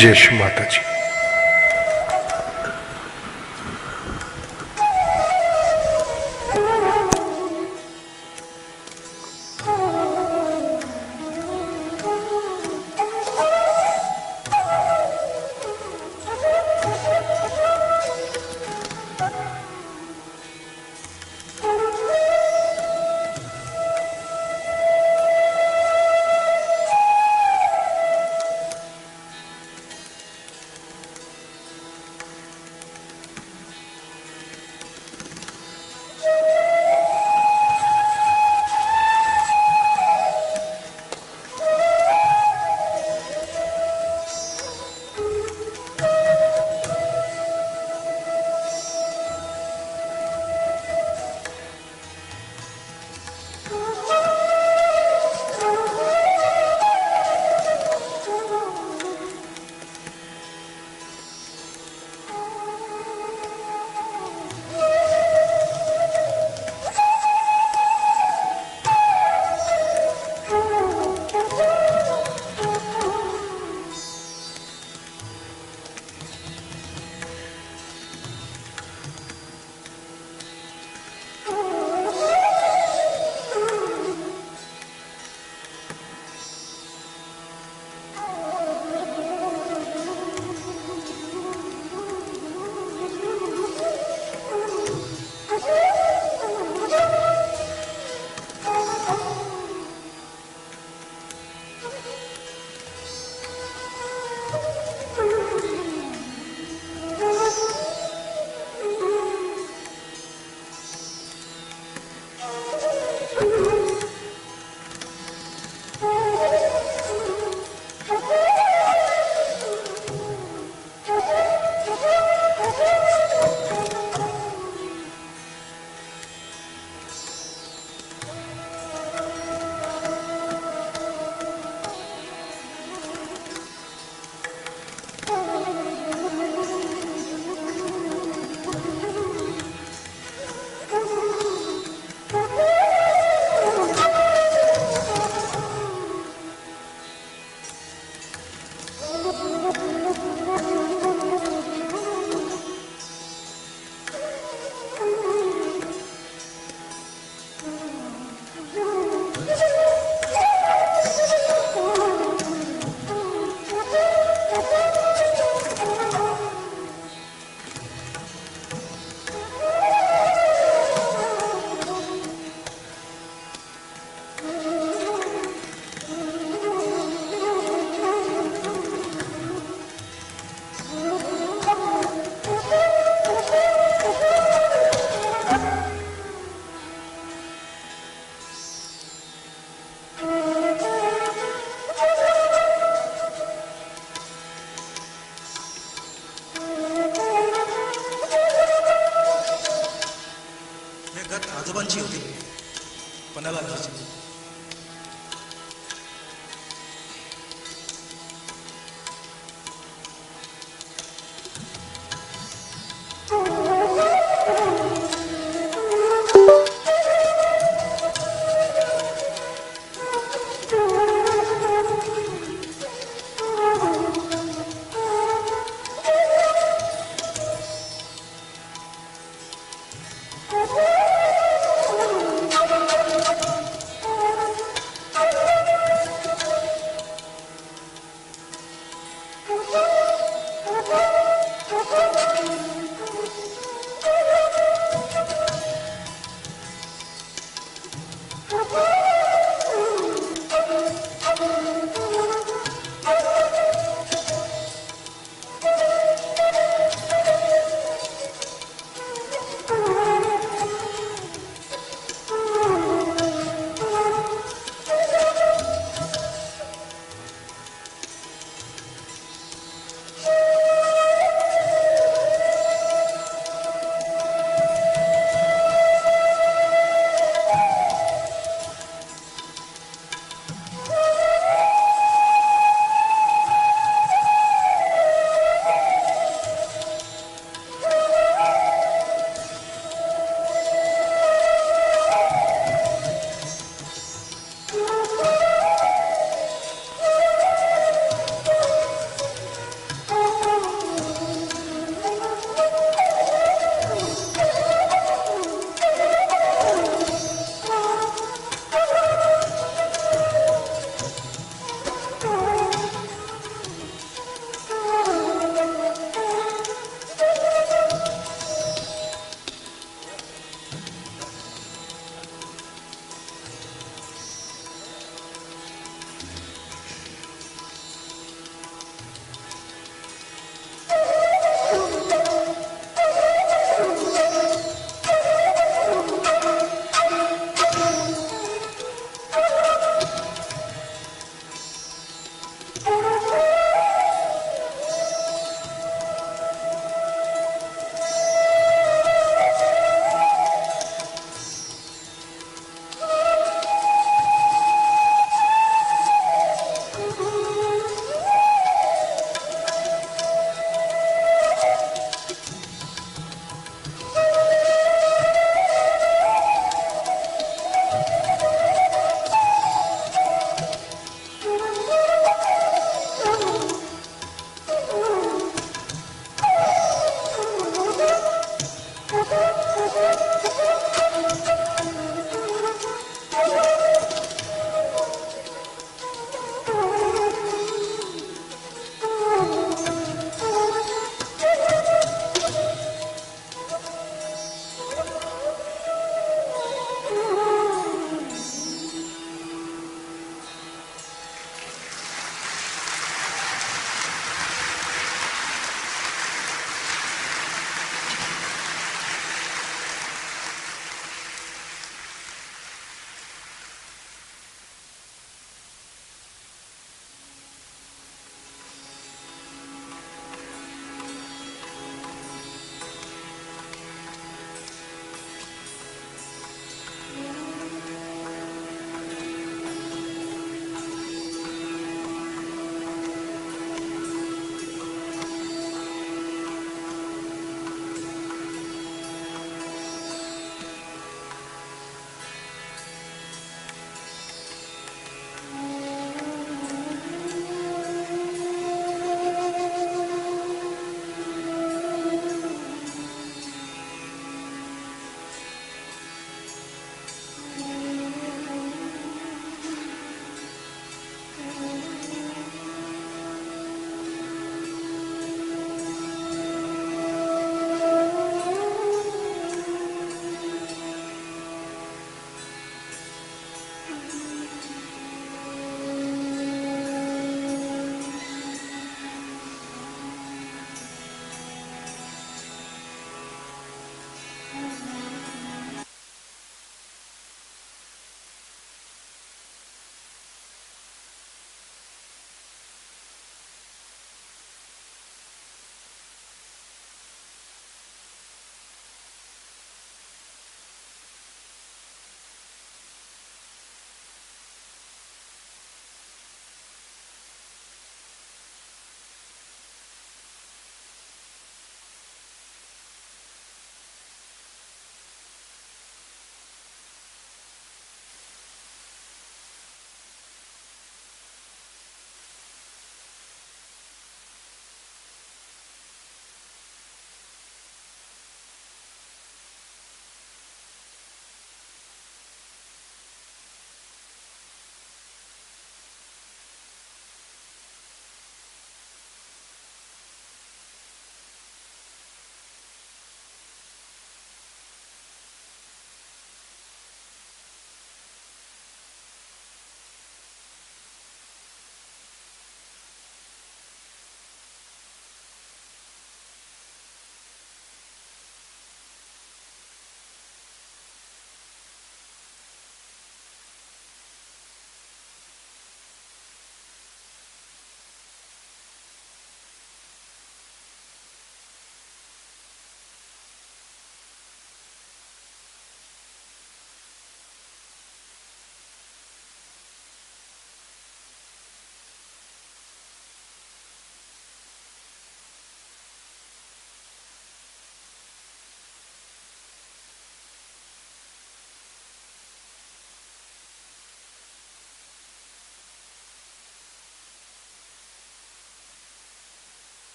जय श्री माता जी। आजोबांची होती, पणाला घ्यायची.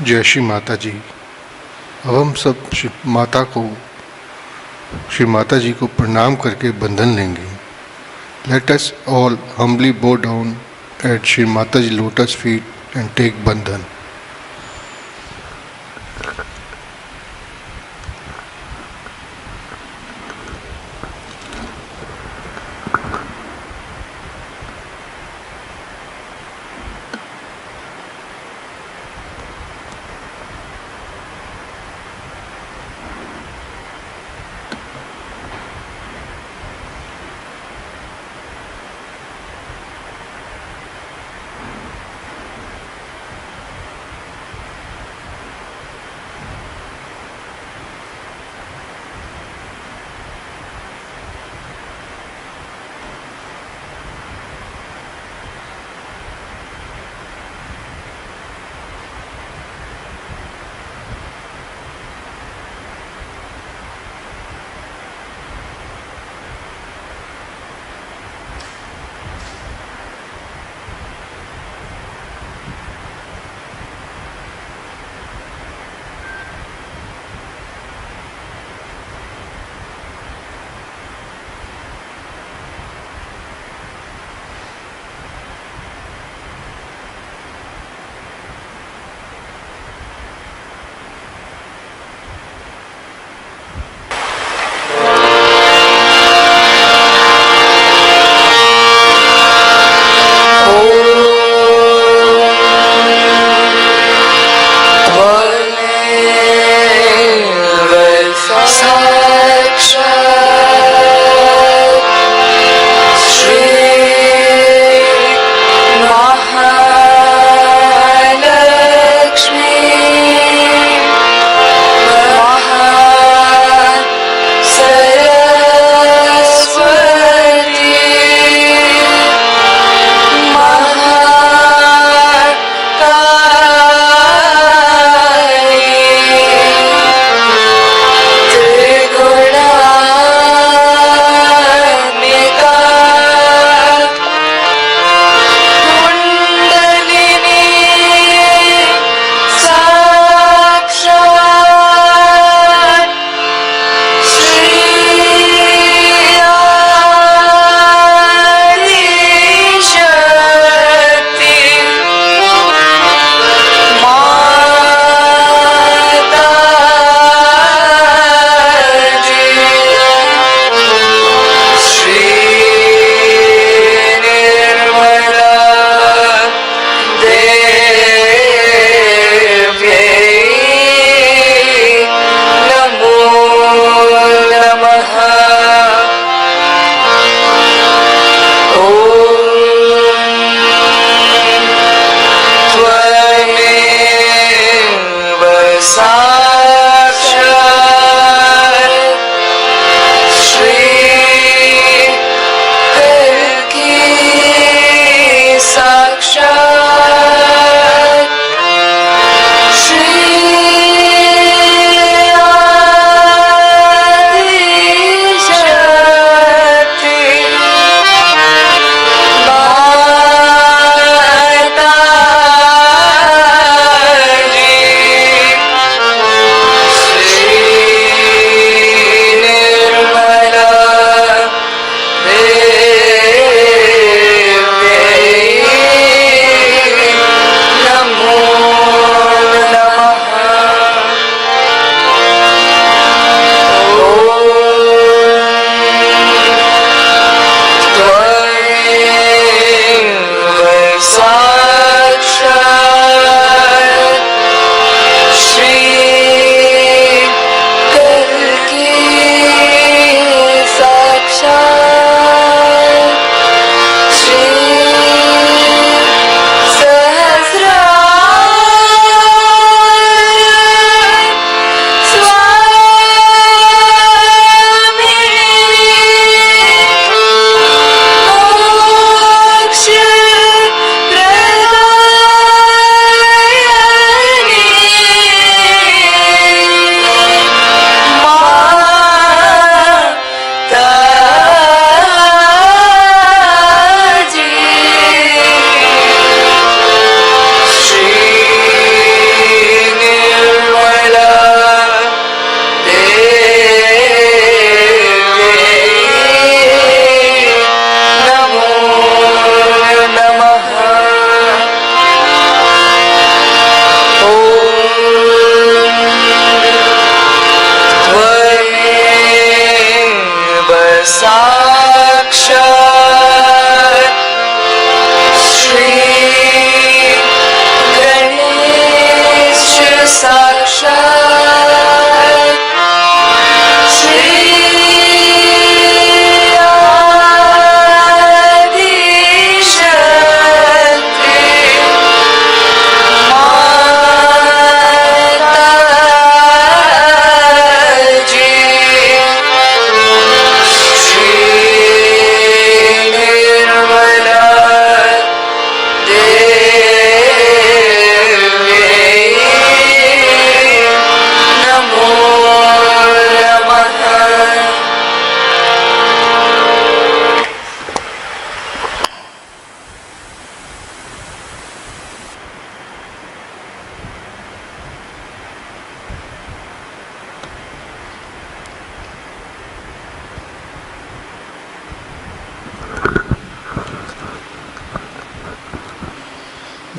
जय श्री माता जी। अब हम सब श्री माता जी को प्रणाम करके बंधन लेंगे। Let us all humbly bow down at Shri Mataji lotus feet and take bandhan.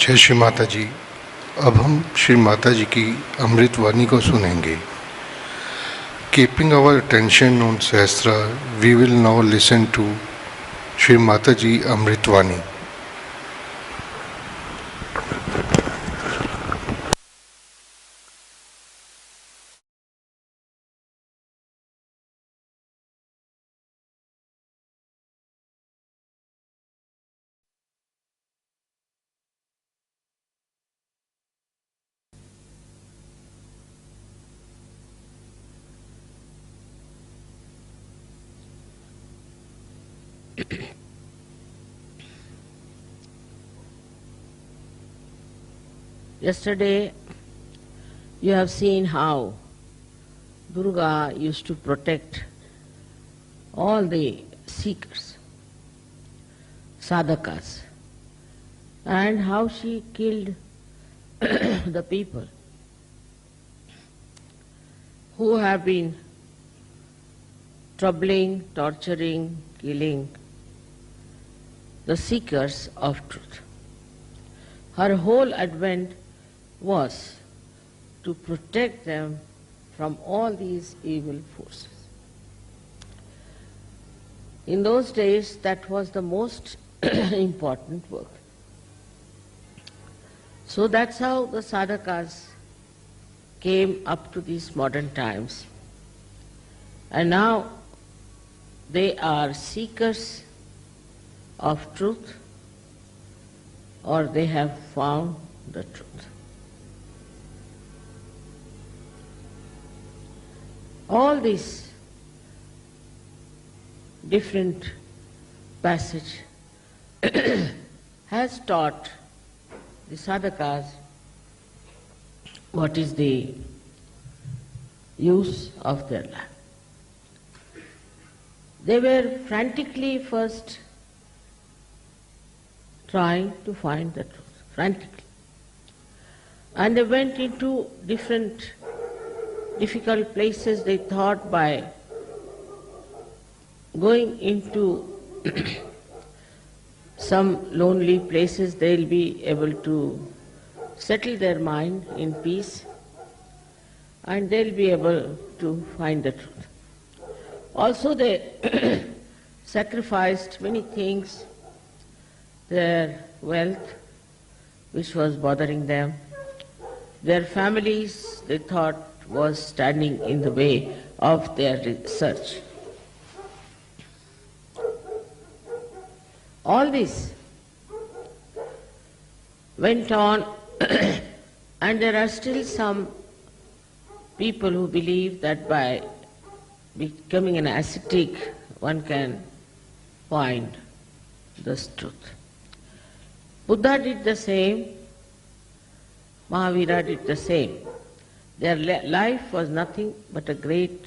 जय श्री माता जी। अब हम श्री माता जी की अमृत वाणी को सुनेंगे। Keeping our attention on Sahasrara, we will now listen to Shri Mata ji Amrit Vani. Yesterday, you have seen how Durga used to protect all the seekers, sadhakas, and how she killed the people who have been troubling, torturing, killing the seekers of truth. Her whole advent was to protect them from all these evil forces. In those days, that was the most important work. So that's how the sadhakas came up to these modern times. And now they are seekers of truth, or they have found the truth. All these different passage has taught the sadhakas what is the use of their life. They were frantically first trying to find the truth, frantically. And they went into different difficult places. They thought by going into some lonely places they'll be able to settle their mind in peace and they'll be able to find the truth. Also they sacrificed many things, their wealth which was bothering them, their families they thought was standing in the way of their research. All this went on and there are still some people who believe that by becoming an ascetic one can find this truth. Buddha did the same, Mahavira did the same. Their life was nothing but a great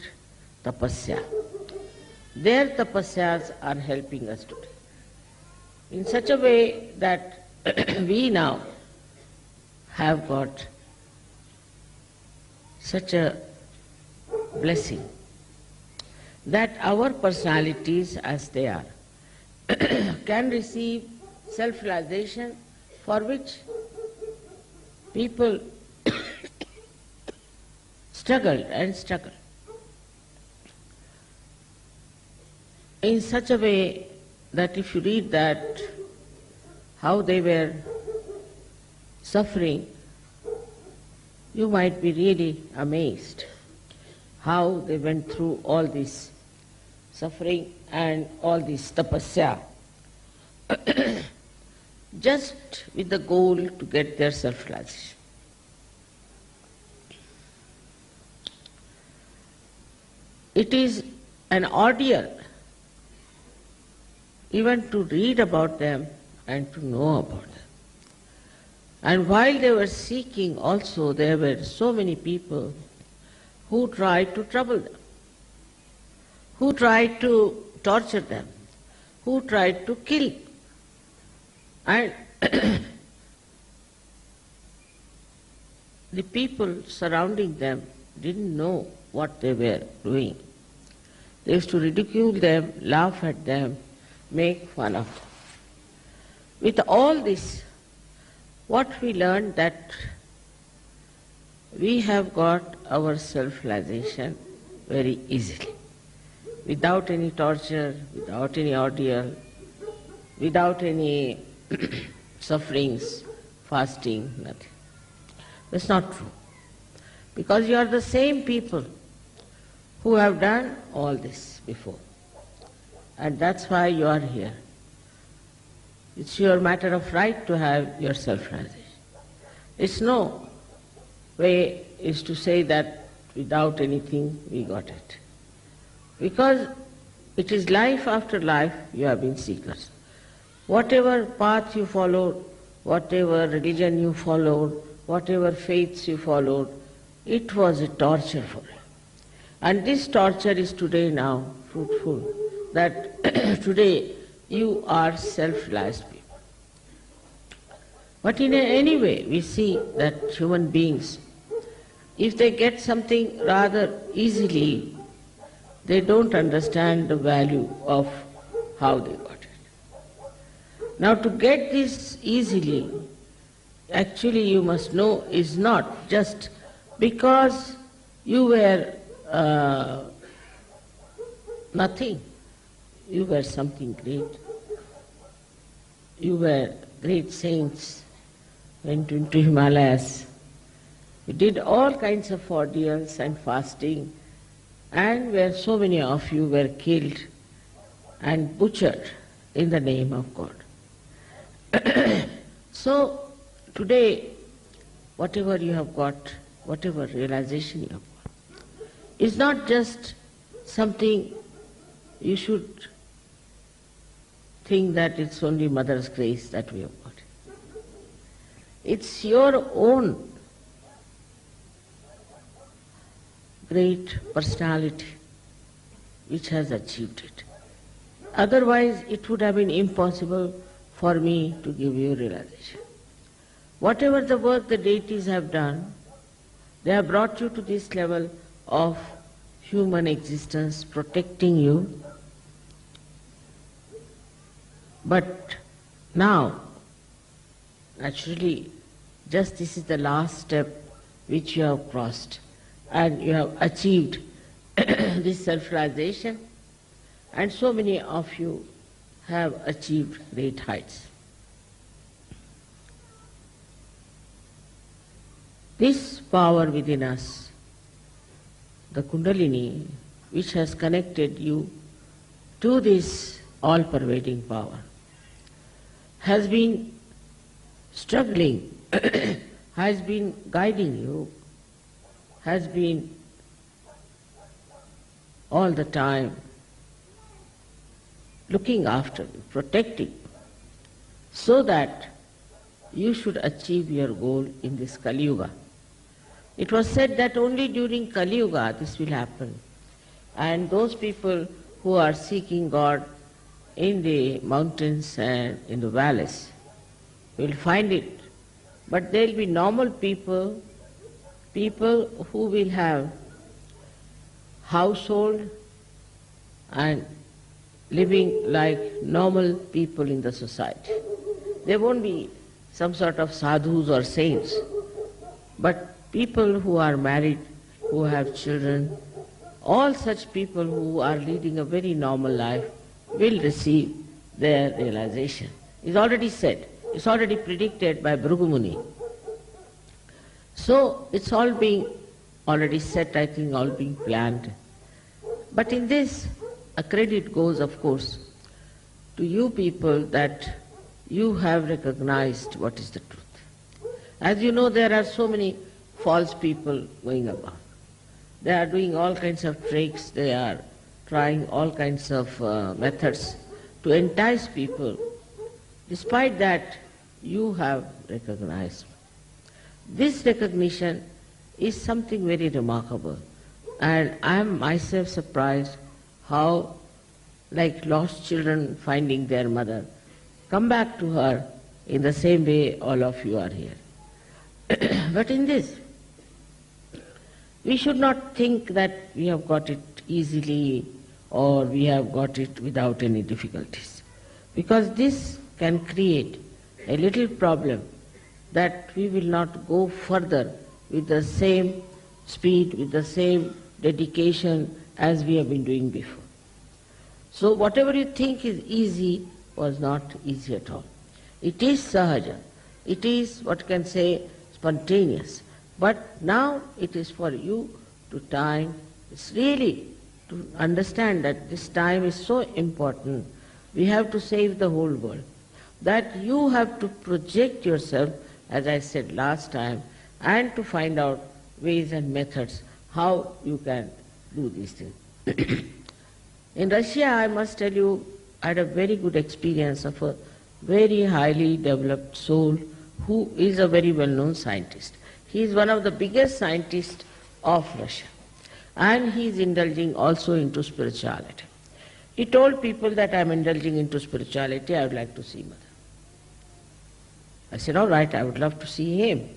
tapasya. Their tapasyas are helping us today in such a way that we now have got such a blessing that our personalities as they are can receive self-realization for which people struggled and struggled in such a way that if you read that, how they were suffering, you might be really amazed how they went through all this suffering and all this tapasya just with the goal to get their self-realization. It is an ordeal even to read about them and to know about them. And while they were seeking also, there were so many people who tried to trouble them, who tried to torture them, who tried to kill. And the people surrounding them didn't know what they were doing. They used to ridicule them, laugh at them, make fun of them. With all this, what we learned that we have got our self-realization very easily, without any torture, without any ordeal, without any sufferings, fasting, nothing. That's not true. Because you are the same people who have done all this before. And that's why you are here. It's your matter of right to have your self-realization. It's no way is to say that without anything we got it. Because it is life after life you have been seekers. Whatever path you followed, whatever religion you followed, whatever faiths you followed, it was a torture for you. And this torture is today now fruitful, that today you are self-realized people. But in any way, we see that human beings, if they get something rather easily, they don't understand the value of how they got it. Now to get this easily, actually you must know is not just because you were nothing. You were something great. You were great saints, went into Himalayas. You did all kinds of ordeals and fasting, and where so many of you were killed and butchered in the name of God. So today, whatever you have got, whatever realization you have got, is not just something you should think that it's only Mother's grace that we have got. It's your own great personality which has achieved it. Otherwise, it would have been impossible for me to give you realization. Whatever the work the deities have done, they have brought you to this level of human existence, protecting you. But now, naturally, just this is the last step which you have crossed, and you have achieved this self-realization, and so many of you have achieved great heights. This power within us, the Kundalini, which has connected you to this all-pervading power, has been struggling, has been guiding you, has been all the time looking after you, protecting you, so that you should achieve your goal in this Kali Yuga. It was said that only during Kali Yuga this will happen, and those people who are seeking God in the mountains and in the valleys will find it. But there will be normal people, people who will have household and living like normal people in the society. There won't be some sort of sadhus or saints, but people who are married, who have children, all such people who are leading a very normal life will receive their realization. It's already said, it's already predicted by Bhrigu Muni. So it's all being already set, I think, all being planned. But in this, a credit goes, of course, to you people that you have recognized what is the truth. As you know, there are so many false people going about. They are doing all kinds of tricks, they are trying all kinds of methods to entice people. Despite that, you have recognized. This recognition is something very remarkable, and I am myself surprised how, like lost children finding their mother, come back to her in the same way all of you are here. But in this, we should not think that we have got it easily or we have got it without any difficulties, because this can create a little problem that we will not go further with the same speed, with the same dedication as we have been doing before. So whatever you think is easy was not easy at all. It is sahaja. It is, what can say, spontaneous. But now it is for you to time. It's really to understand that this time is so important. We have to save the whole world. That you have to project yourself, as I said last time, and to find out ways and methods how you can do these things. In Russia, I must tell you, I had a very good experience of a very highly developed soul who is a very well-known scientist. He is one of the biggest scientists of Russia, and he is indulging also into spirituality. He told people that I am indulging into spirituality, I would like to see Mother. I said, all right, I would love to see him.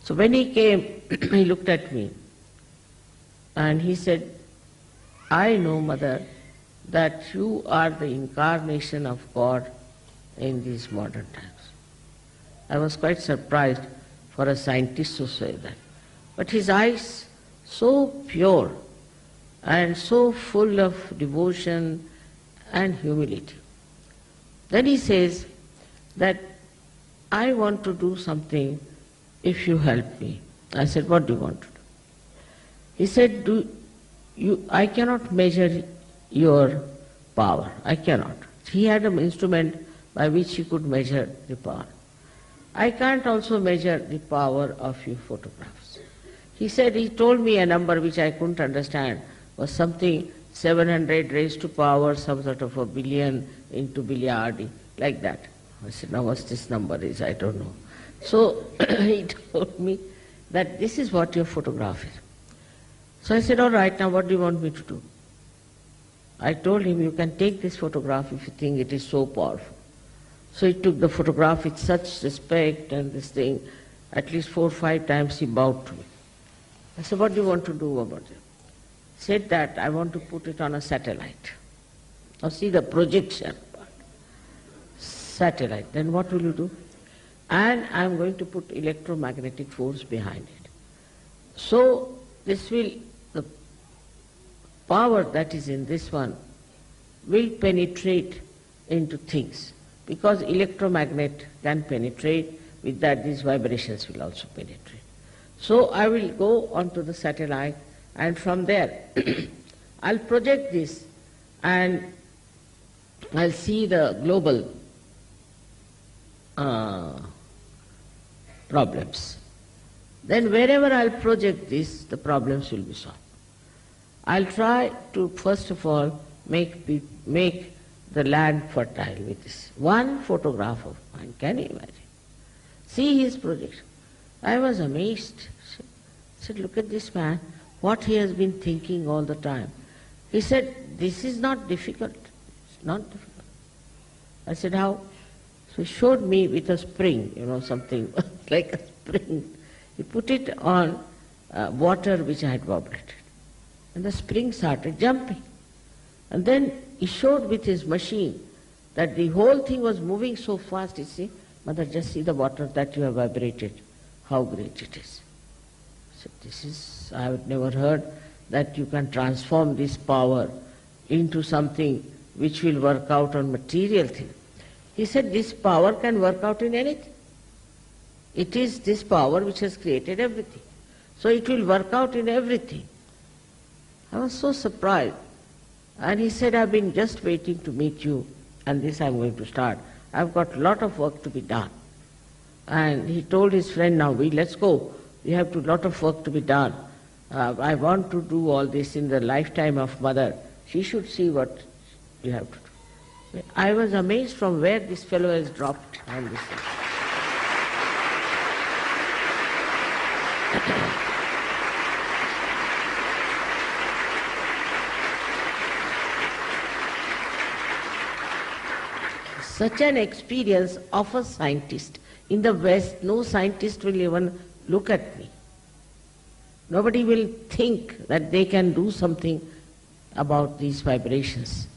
So when he came, he looked at me and he said, I know, Mother, that you are the incarnation of God in these modern times. I was quite surprised for a scientist to say that. But his eyes, so pure and so full of devotion and humility. Then he says that I want to do something if you help me. I said, what do you want to do? He said, I cannot measure your power. I cannot. He had an instrument by which he could measure the power. I can't also measure the power of your photographs. He said, he told me a number which I couldn't understand, was something 700 raised to power, some sort of a billion into billiardi, like that. I said, now what this number is, I don't know. So he told me that this is what your photograph is. So I said, all right, now what do you want me to do? I told him, you can take this photograph if you think it is so powerful. So he took the photograph with such respect and this thing. At least 4 or 5 times he bowed to me. I said, what do you want to do about it? He said that I want to put it on a satellite. Now see the projection part. Satellite. Then what will you do? And I am going to put electromagnetic force behind it. So this will, the power that is in this one will penetrate into things. Because electromagnet can penetrate, with that these vibrations will also penetrate. So I will go onto the satellite and from there I'll project this and I'll see the global problems. Then wherever I'll project this, the problems will be solved. I'll try to first of all make the land fertile with this one photograph of mine. Can you imagine? See his projection. I was amazed. I said, look at this man, what he has been thinking all the time. He said, this is not difficult. It's not difficult. I said, how? So he showed me with a spring, something like a spring. He put it on water which I had vibrated. And the spring started jumping. And then he showed with his machine that the whole thing was moving so fast. You see, Mother, just see the water that you have vibrated, how great it is. So this is, I have never heard that you can transform this power into something which will work out on material thing. He said this power can work out in anything. It is this power which has created everything. So it will work out in everything. I was so surprised. And he said, I've been just waiting to meet you, and this I'm going to start. I've got a lot of work to be done. And he told his friend, now let's go. We have a lot of work to be done. I want to do all this in the lifetime of Mother. She should see what you have to do. I was amazed from where this fellow has dropped on this thing. Such an experience of a scientist. In the West, no scientist will even look at me. Nobody will think that they can do something about these vibrations.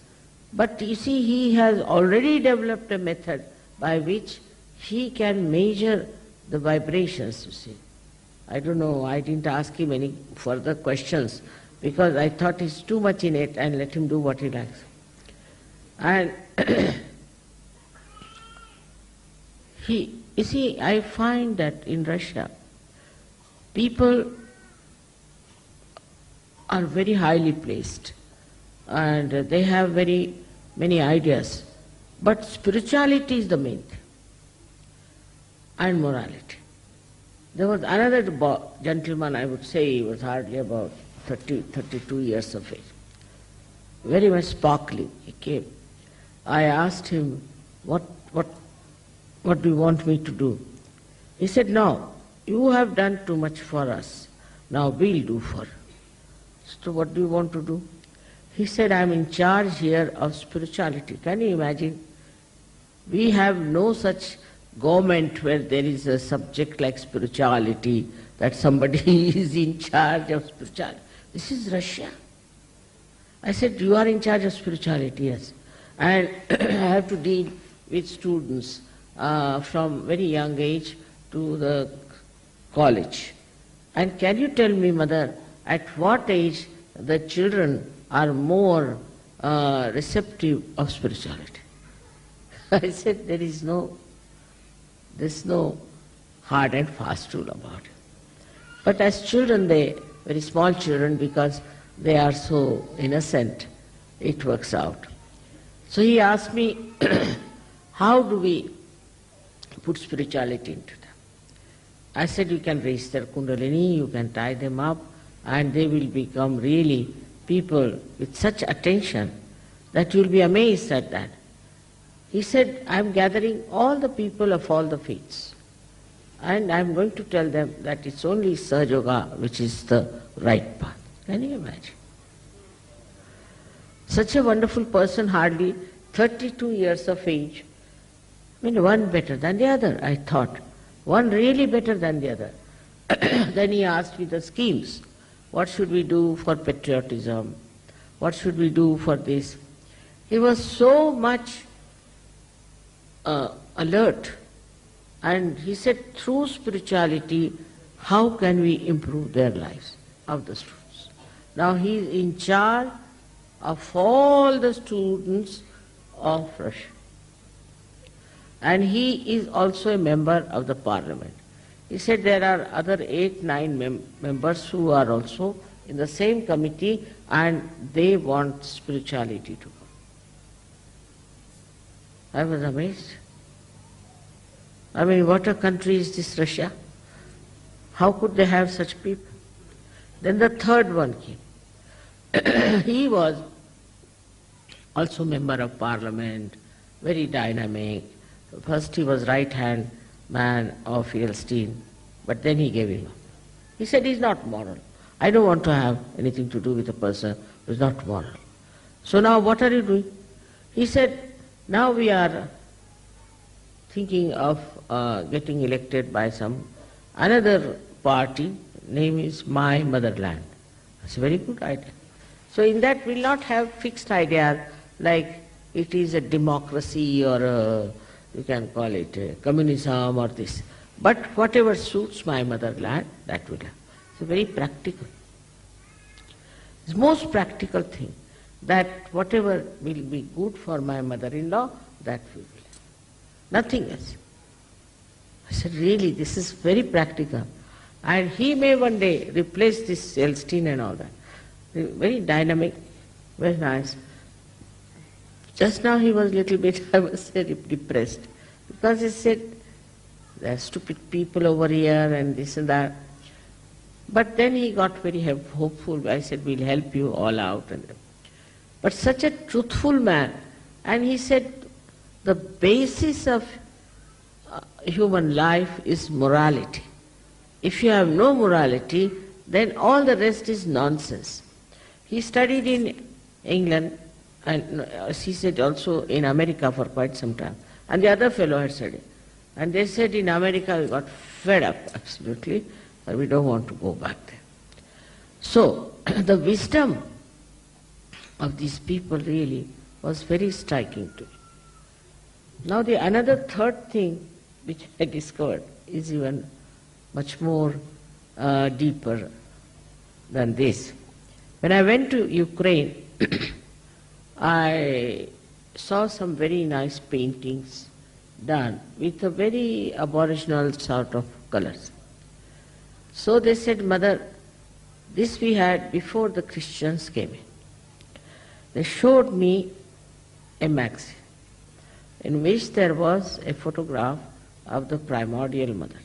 But you see, he has already developed a method by which he can measure the vibrations, you see. I don't know, I didn't ask him any further questions because I thought he's too much in it and let him do what he likes. And you see, I find that in Russia, people are very highly placed and they have very many ideas. But spirituality is the main thing, and morality. There was another gentleman, I would say he was hardly about 32 years of age, very much sparkling. He came. I asked him, what do you want me to do? He said, no, you have done too much for us. Now we'll do for you. So what do you want to do? He said, I'm in charge here of spirituality. Can you imagine? We have no such government where there is a subject like spirituality, that somebody is in charge of spirituality. This is Russia. I said, you are in charge of spirituality, yes. And I have to deal with students from very young age to the college. And can you tell me, mother, at what age the children are more receptive of spirituality? I said, there's no hard and fast rule about it. But as children, very small children, because they are so innocent, it works out. So he asked me, how do we put spirituality into them? I said, you can raise their kundalini, you can tie them up, and they will become really people with such attention that you will be amazed at that. He said, I am gathering all the people of all the faiths, and I am going to tell them that it's only Sahaja Yoga which is the right path. Can you imagine? Such a wonderful person, hardly 32 years of age. I mean, one better than the other, I thought. One really better than the other. Then he asked me the schemes. What should we do for patriotism? What should we do for this? He was so much alert. And he said, through spirituality, how can we improve their lives of the students? Now he is in charge of all the students of Russia. And he is also a member of the parliament. He said there are other 8-9 members who are also in the same committee and they want spirituality to come. I was amazed. I mean, what a country is this Russia? How could they have such people? Then the third one came. He was also member of parliament, very dynamic. First he was right-hand man of IST, but then he gave him up. He said he's not moral. I don't want to have anything to do with a person who is not moral. So now what are you doing? He said, now we are thinking of getting elected by some another party, name is My Motherland. It's a very good idea. So in that we'll not have fixed ideas like it is a democracy or a, you can call it a communism or this. But whatever suits my motherland, that will have. It's very practical. It's the most practical thing, that whatever will be good for my mother-in-law, that we will have. Nothing else. I said, really, this is very practical. And he may one day replace this Elstein and all that. Very dynamic, very nice. Just now he was a little bit, I must say, depressed, because he said, there are stupid people over here and this and that. But then he got very hopeful. I said, we'll help you all out. But such a truthful man. And he said, the basis of human life is morality. If you have no morality, then all the rest is nonsense. He studied in England, and he said also in America for quite some time. And the other fellow had studied. And they said in America we got fed up, absolutely, but we don't want to go back there. So the wisdom of these people really was very striking to me. Now the another third thing which I discovered is even much more deeper than this. When I went to Ukraine, I saw some very nice paintings done with a very aboriginal sort of colors. So they said, Mother, this we had before the Christians came in. They showed me a magazine in which there was a photograph of the primordial mother.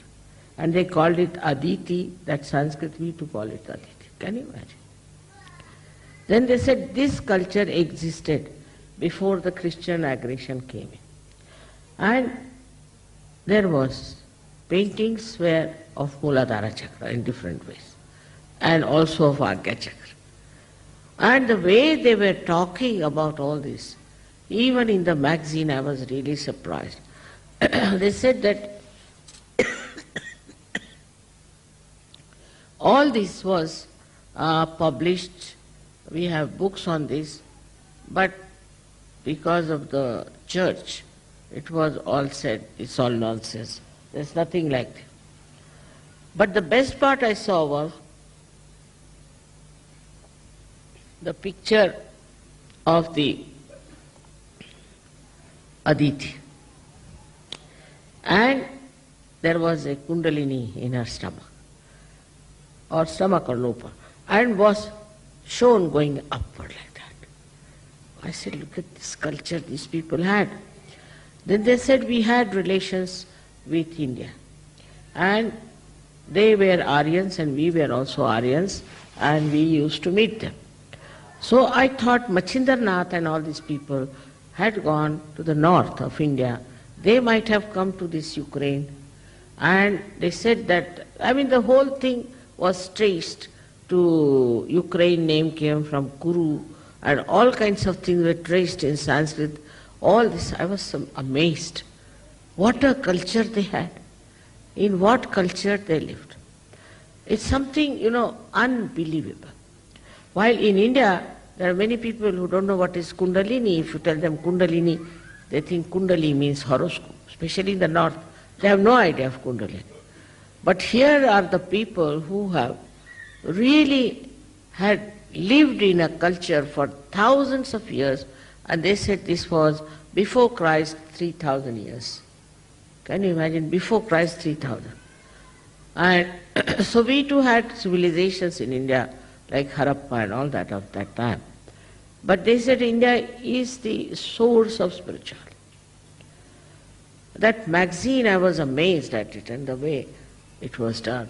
And they called it Aditi, that Sanskrit we to call it Aditi. Can you imagine? Then they said this culture existed before the Christian aggression came in. And there was paintings were of Muladhara Chakra in different ways, and also of Agya Chakra. And the way they were talking about all this, even in the magazine I was really surprised. They said that all this was published, we have books on this, but because of the church, it was all said, it's all nonsense. There's nothing like that. But the best part I saw was the picture of the Aditi. And there was a kundalini in her stomach, or lopa, and was shown going upward like that. I said, look at this culture these people had. Then they said we had relations with India. And they were Aryans and we were also Aryans, and we used to meet them. So I thought Machindranath and all these people had gone to the north of India. They might have come to this Ukraine, and they said that, the whole thing was traced to Ukraine, name came from Kuru, and all kinds of things were traced in Sanskrit. All this, I was amazed. What a culture they had. In what culture they lived. It's something, unbelievable. While in India, there are many people who don't know what is Kundalini. If you tell them Kundalini, they think Kundali means horoscope. Especially in the north, they have no idea of Kundalini. But here are the people who have really had lived in a culture for thousands of years, and they said this was before Christ 3,000 years. Can you imagine? Before Christ 3,000. And so we too had civilizations in India like Harappa and all that of that time. But they said India is the source of spirituality. That magazine, I was amazed at it and the way it was done.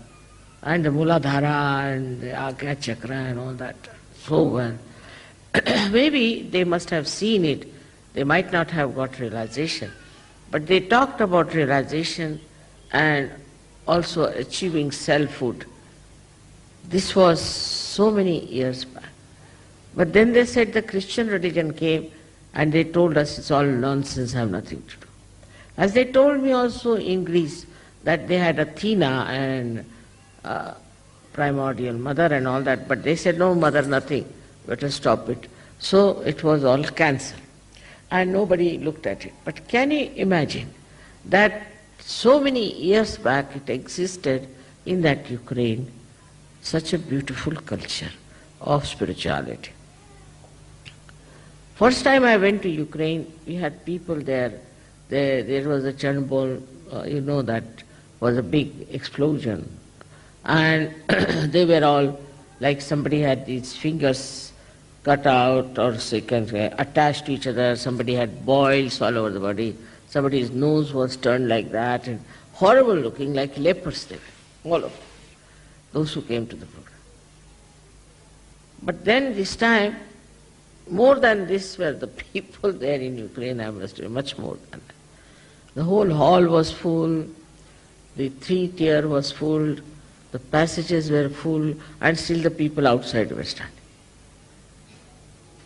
And the Muladhara and the Agya Chakra and all that, so well. Maybe they must have seen it, they might not have got realization. But they talked about realization and also achieving selfhood. This was so many years back. But then they said the Christian religion came and they told us it's all nonsense, have nothing to do. As they told me also in Greece that they had Athena and primordial mother and all that, but they said no mother, nothing, better stop it. So it was all cancelled. And nobody looked at it. But can you imagine that so many years back it existed in that Ukraine, such a beautiful culture of spirituality. First time I went to Ukraine, we had people there. There was a Chernobyl, that was a big explosion. And they were all, like somebody had these fingers cut out or attached to each other. Somebody had boils all over the body. Somebody's nose was turned like that, and horrible looking, like lepers they were, all of them, those who came to the program. But then this time, more than this were the people there in Ukraine, I must say, much more than that. The whole hall was full, the 3-tier was full, the passages were full, and still the people outside were standing.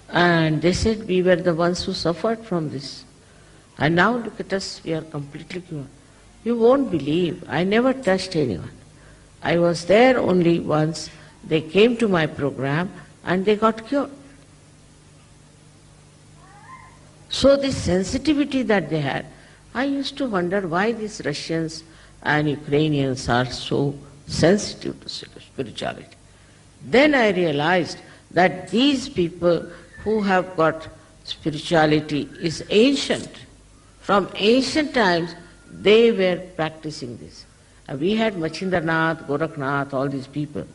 And they said we were the ones who suffered from this. And now look at us, we are completely cured. You won't believe, I never touched anyone. I was there only once, they came to my program and they got cured. So this sensitivity that they had, I used to wonder why these Russians and Ukrainians are so sensitive to spirituality. Then I realized that these people who have got spirituality is ancient. From ancient times, they were practicing this. We had Machindranath, Gorakhnath, all these people.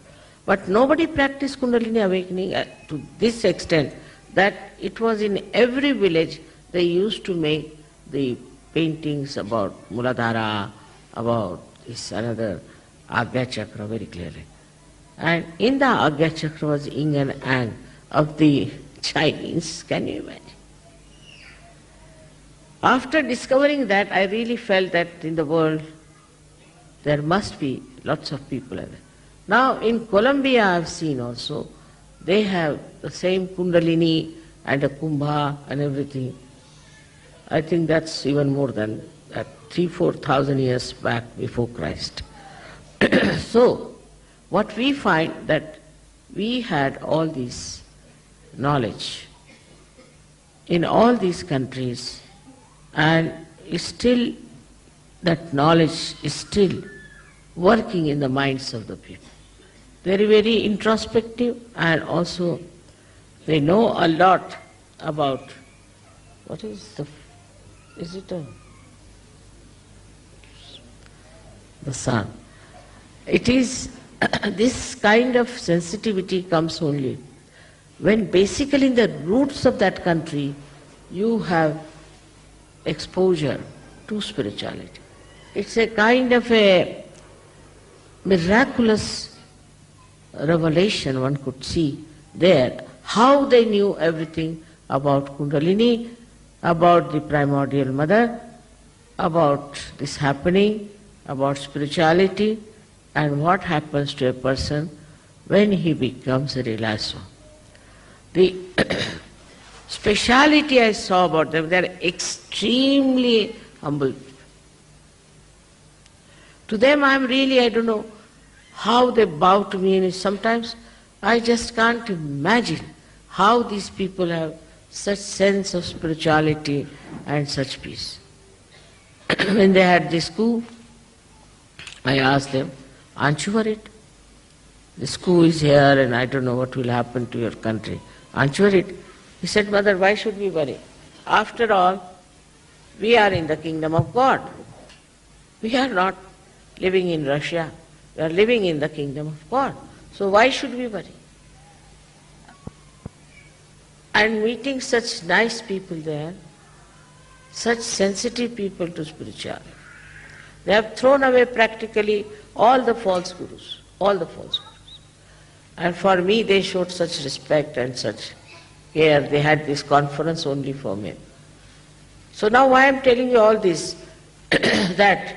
But nobody practiced Kundalini awakening to this extent that it was in every village they used to make the paintings about Muladhara, about this another Agya Chakra very clearly. And in the Agya Chakra was yin and yang of the Chinese, can you imagine? After discovering that, I really felt that in the world there must be lots of people like that. Now in Colombia I have seen also, they have the same Kundalini and a Kumbha and everything. I think that's even more than that, 3,000-4,000 years back before Christ. So, what we find that we had all this knowledge in all these countries, and still that knowledge is still working in the minds of the people. They are very introspective, and also they know a lot about what is the sun. It is this kind of sensitivity comes only when basically in the roots of that country you have exposure to spirituality. It's a kind of a miraculous revelation one could see there, how they knew everything about Kundalini, about the primordial mother, about this happening, about spirituality, and what happens to a person when he becomes a realized soul. The speciality I saw about them, they are extremely humble. To them I don't know how they bow to me, and sometimes I just can't imagine how these people have such sense of spirituality and such peace. When they had this coup, I asked them, aren't you worried? This coup is here and I don't know what will happen to your country. Aren't you worried? He said, Mother, why should we worry? After all, we are in the kingdom of God. We are not living in Russia. We are living in the kingdom of God. So why should we worry? And meeting such nice people there, such sensitive people to spirituality. They have thrown away practically all the false gurus, all the false gurus. And for me they showed such respect and such care. They had this conference only for me. So now why I am telling you all this, that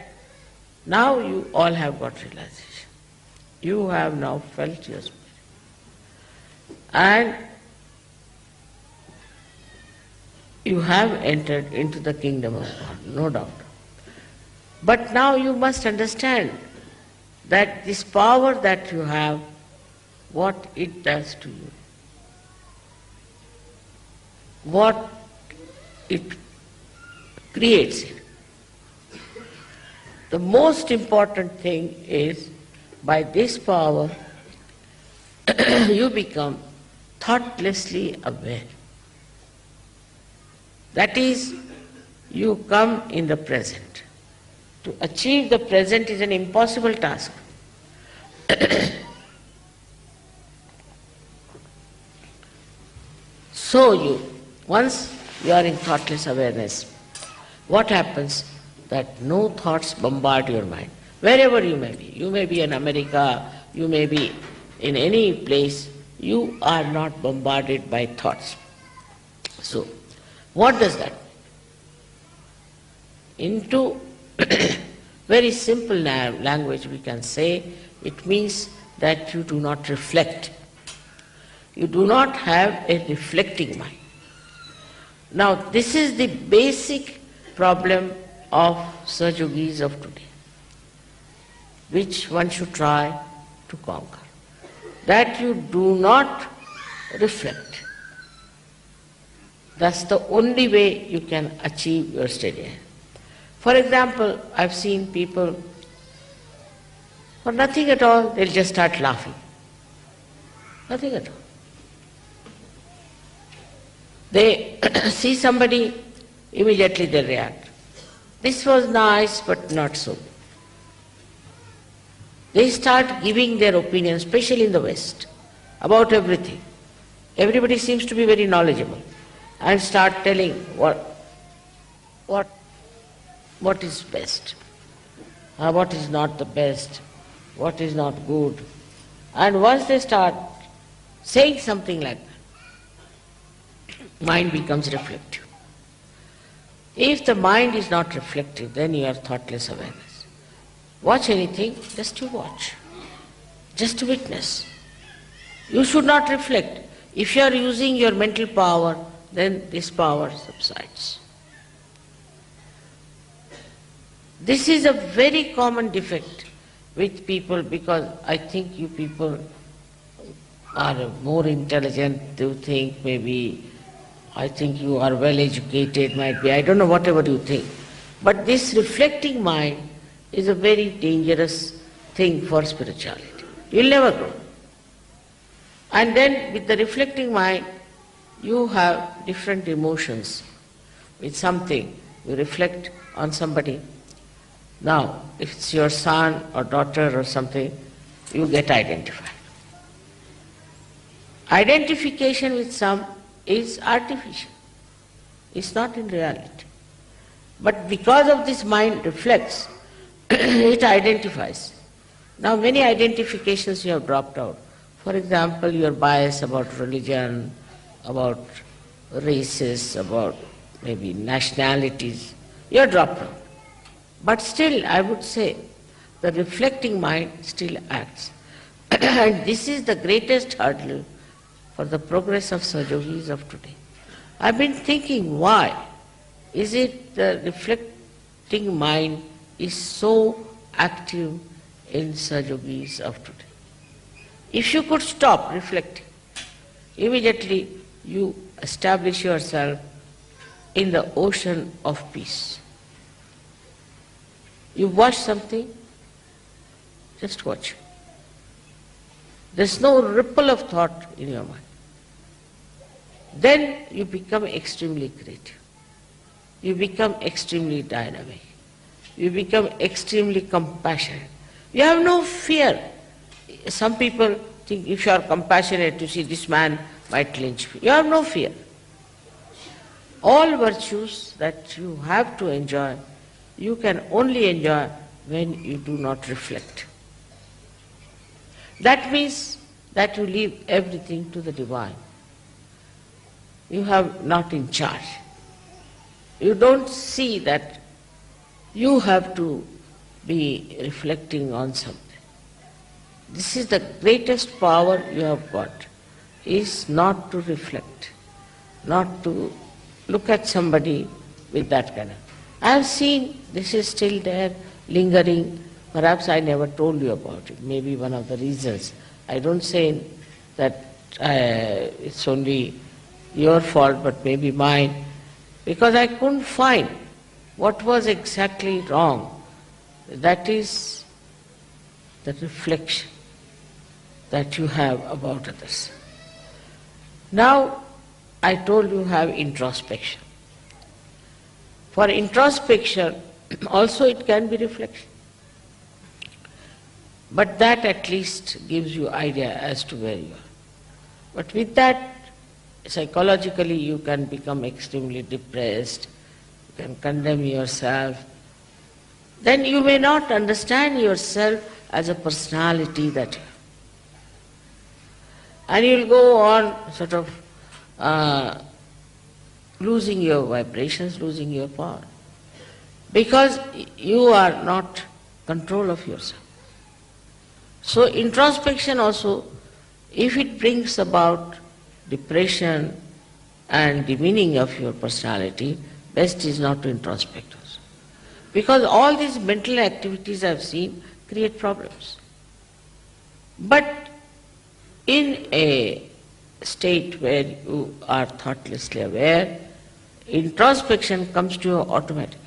now you all have got realization. You have now felt your spirit. And you have entered into the kingdom of God, no doubt. But now you must understand that this power that you have, what it does to you, what it creates. The most important thing is, by this power, you become thoughtlessly aware. That is, you come in the present. To achieve the present is an impossible task. So once you are in thoughtless awareness, what happens? That no thoughts bombard your mind. Wherever you may be. You may be in America, you may be in any place, you are not bombarded by thoughts. So, what does that mean? Into very simple language we can say, it means that you do not reflect. You do not have a reflecting mind. Now this is the basic problem of Sahajogis of today, which one should try to conquer. That you do not reflect. That's the only way you can achieve your steady hand. For example, I've seen people, for nothing at all, they'll just start laughing. Nothing at all. They see somebody, immediately they react. This was nice, but not so. They start giving their opinion, especially in the West, about everything. Everybody seems to be very knowledgeable and start telling what is best, what is not the best, what is not good. And once they start saying something like that, mind becomes reflective. If the mind is not reflective, then you are thoughtless awareness. Watch anything, just to watch, just to witness. You should not reflect. If you are using your mental power, then this power subsides. This is a very common defect with people, because I think you people are more intelligent, you think maybe, I think you are well educated, might be, I don't know, whatever you think. But this reflecting mind is a very dangerous thing for spirituality. You'll never grow. And then with the reflecting mind, you have different emotions. With something, you reflect on somebody. Now, if it's your son or daughter or something, you get identified. Identification with some is artificial. It's not in reality. But because of this mind reflects, it identifies. Now many identifications you have dropped out. For example, your bias about religion, about races, about maybe nationalities, you have dropped out. But still, I would say, the reflecting mind still acts. And this is the greatest hurdle for the progress of Sahajogis of today. I've been thinking, why is it the reflecting mind is so active in Sahajogis of today? If you could stop reflecting, immediately you establish yourself in the ocean of peace. You watch something, just watch. There's no ripple of thought in your mind. Then you become extremely creative. You become extremely dynamic. You become extremely compassionate. You have no fear. Some people think if you are compassionate, you see this man might lynch me. You have no fear. All virtues that you have to enjoy, you can only enjoy when you do not reflect. That means that you leave everything to the divine. You have not in charge. You don't see that you have to be reflecting on something. This is the greatest power you have got, is not to reflect, not to look at somebody with that kind of. I have seen this is still there, lingering. Perhaps I never told you about it, maybe one of the reasons. I don't say that it's only your fault, but maybe mine, because I couldn't find what was exactly wrong. That is the reflection that you have about others. Now, I told you have introspection. For introspection, also it can be reflection. But that at least gives you idea as to where you are. But with that, psychologically you can become extremely depressed, you can condemn yourself. Then you may not understand yourself as a personality that you have. And you'll go on sort of losing your vibrations, losing your power. Because you are not control of yourself. So introspection also, if it brings about depression and demeaning of your personality, best is not to introspect also. Because all these mental activities I've seen create problems. But in a state where you are thoughtlessly aware, introspection comes to you automatically.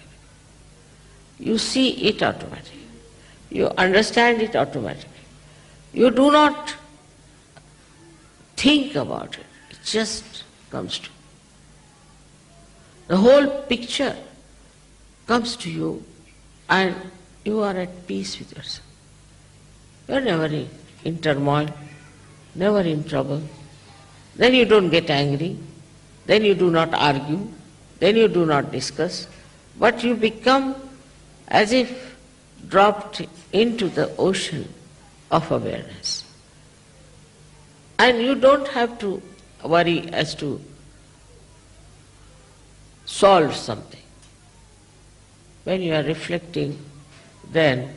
You see it automatically. You understand it automatically. You do not think about it. It just comes to you. The whole picture comes to you and you are at peace with yourself. You are never in turmoil, never in trouble. Then you don't get angry, then you do not argue, then you do not discuss, but you become as if dropped into the ocean of awareness. And you don't have to worry as to solve something. When you are reflecting, then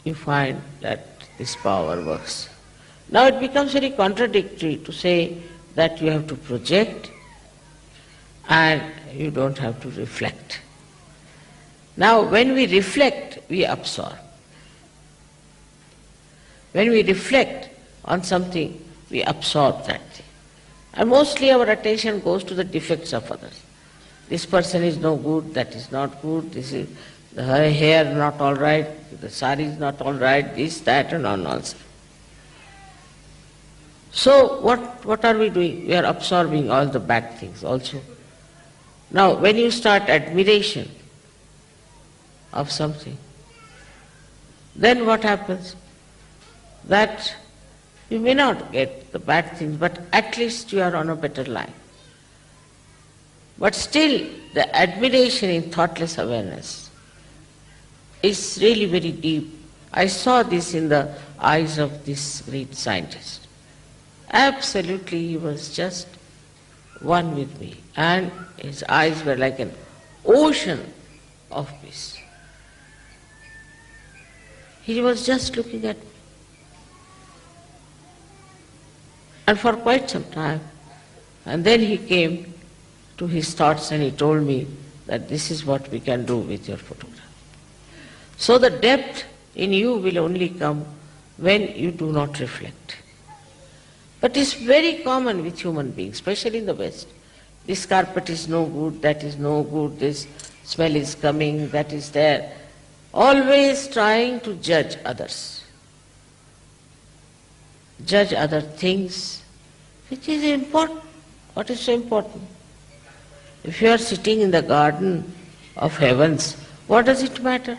you find that this power works. Now it becomes very contradictory to say that you have to project and you don't have to reflect. Now when we reflect, we absorb. When we reflect on something, we absorb that thing. And mostly our attention goes to the defects of others. This person is no good, that is not good, this is the hair not all right, the sari is not all right, this, that and all nonsense. So what are we doing? We are absorbing all the bad things also. Now when you start admiration of something, then what happens? That you may not get the bad things, but at least you are on a better line. But still, the admiration in thoughtless awareness is really very deep. I saw this in the eyes of this great scientist. Absolutely, he was just one with me, and his eyes were like an ocean of peace. He was just looking at me. And for quite some time, and then he came to his thoughts and he told me that this is what we can do with your photograph. So the depth in you will only come when you do not reflect. But it's very common with human beings, especially in the West. This carpet is no good, that is no good, this smell is coming, that is there. Always trying to judge others. Judge other things, which is important. What is so important? If you are sitting in the garden of heavens, what does it matter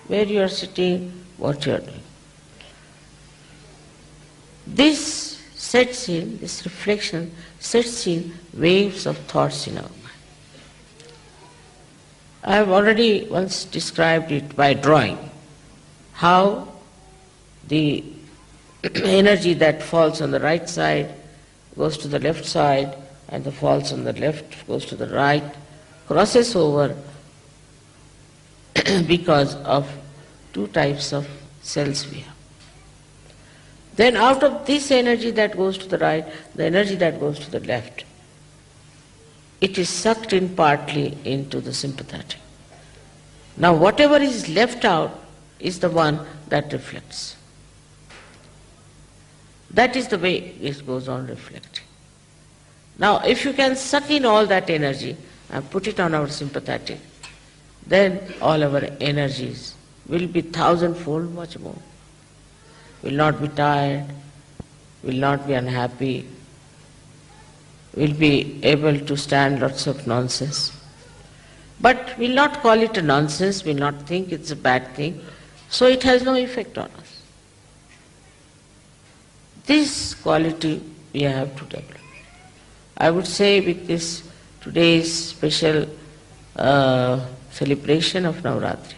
where you are sitting, what you are doing? This sets in, this reflection sets in waves of thoughts in our mind. I have already once described it by drawing, how the energy that falls on the right side goes to the left side, and the falls on the left goes to the right, crosses over because of two types of cells we have. Then out of this energy that goes to the right, the energy that goes to the left, it is sucked in partly into the sympathetic. Now whatever is left out is the one that reflects. That is the way it goes on reflecting. Now if you can suck in all that energy and put it on our sympathetic, then all our energies will be thousandfold much more. Will not be tired, will not be unhappy, will be able to stand lots of nonsense. But will not call it a nonsense, will not think it's a bad thing, so it has no effect on us. This quality we have to develop. I would say with this today's special celebration of Navratri,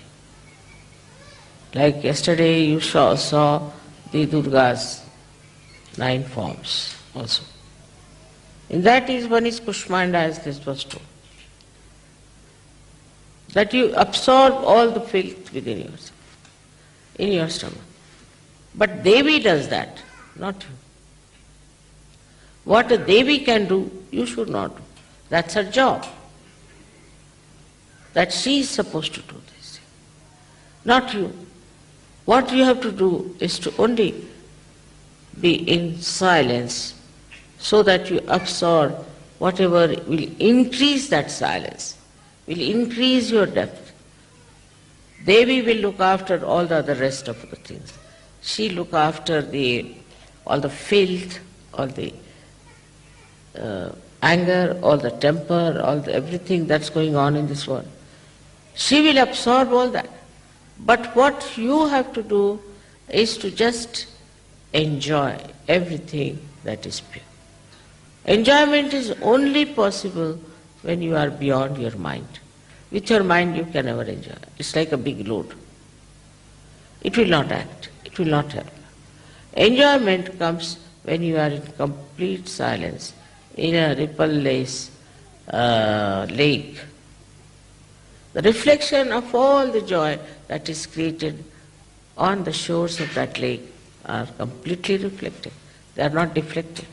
like yesterday you saw the Durga's 9 forms also. In that is one is Kushmanda, as this was told. That you absorb all the filth within yourself, in your stomach. But Devi does that, not you. What a Devi can do, you should not do. That's her job. That she is supposed to do this, not you. What you have to do is to only be in silence so that you absorb whatever will increase that silence, will increase your depth, Devi will look after all the other rest of the things. She look after all the filth, all the anger, all the temper, everything that's going on in this world. She will absorb all that. But what you have to do is to just enjoy everything that is pure. Enjoyment is only possible when you are beyond your mind. With your mind you can never enjoy. It's like a big load. It will not act. It will not help. Enjoyment comes when you are in complete silence, in a ripple-less lake. The reflection of all the joy that is created on the shores of that lake are completely reflected. They are not deflected.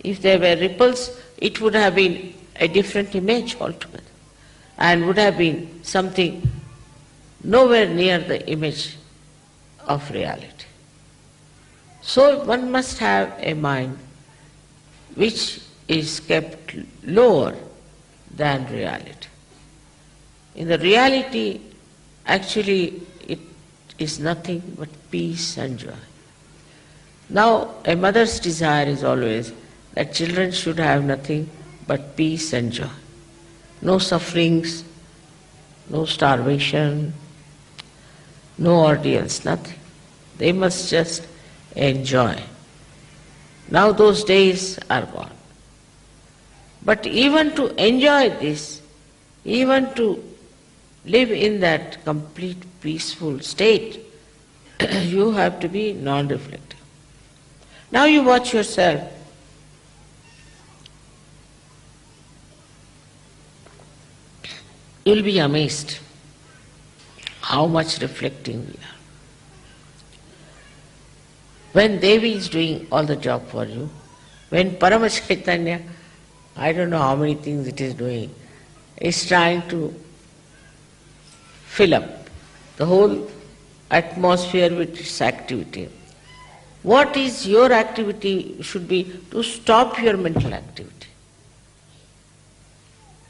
If there were ripples, it would have been a different image altogether, and would have been something nowhere near the image of reality. So one must have a mind which is kept lower than reality. In the reality, actually it is nothing but peace and joy. Now, a mother's desire is always that children should have nothing but peace and joy. No sufferings, no starvation, no ordeals, nothing. They must just enjoy. Now those days are gone. But even to enjoy this, even to live in that complete peaceful state, you have to be non-reflective. Now you watch yourself. You'll be amazed how much reflecting we are. When Devi is doing all the job for you, when Parama Chaitanya, I don't know how many things it is doing, is trying to fill up the whole atmosphere with its activity. What is your activity should be to stop your mental activity.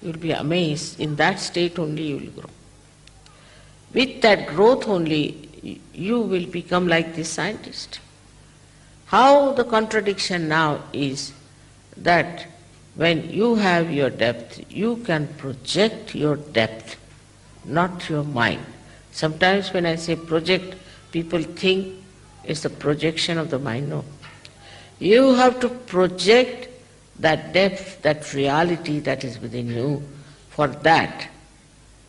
You will be amazed, in that state only you will grow. With that growth only you will become like this scientist. How the contradiction now is that when you have your depth, you can project your depth, not your mind. Sometimes when I say project, people think it's the projection of the mind. No. You have to project that depth, that reality that is within you. For that,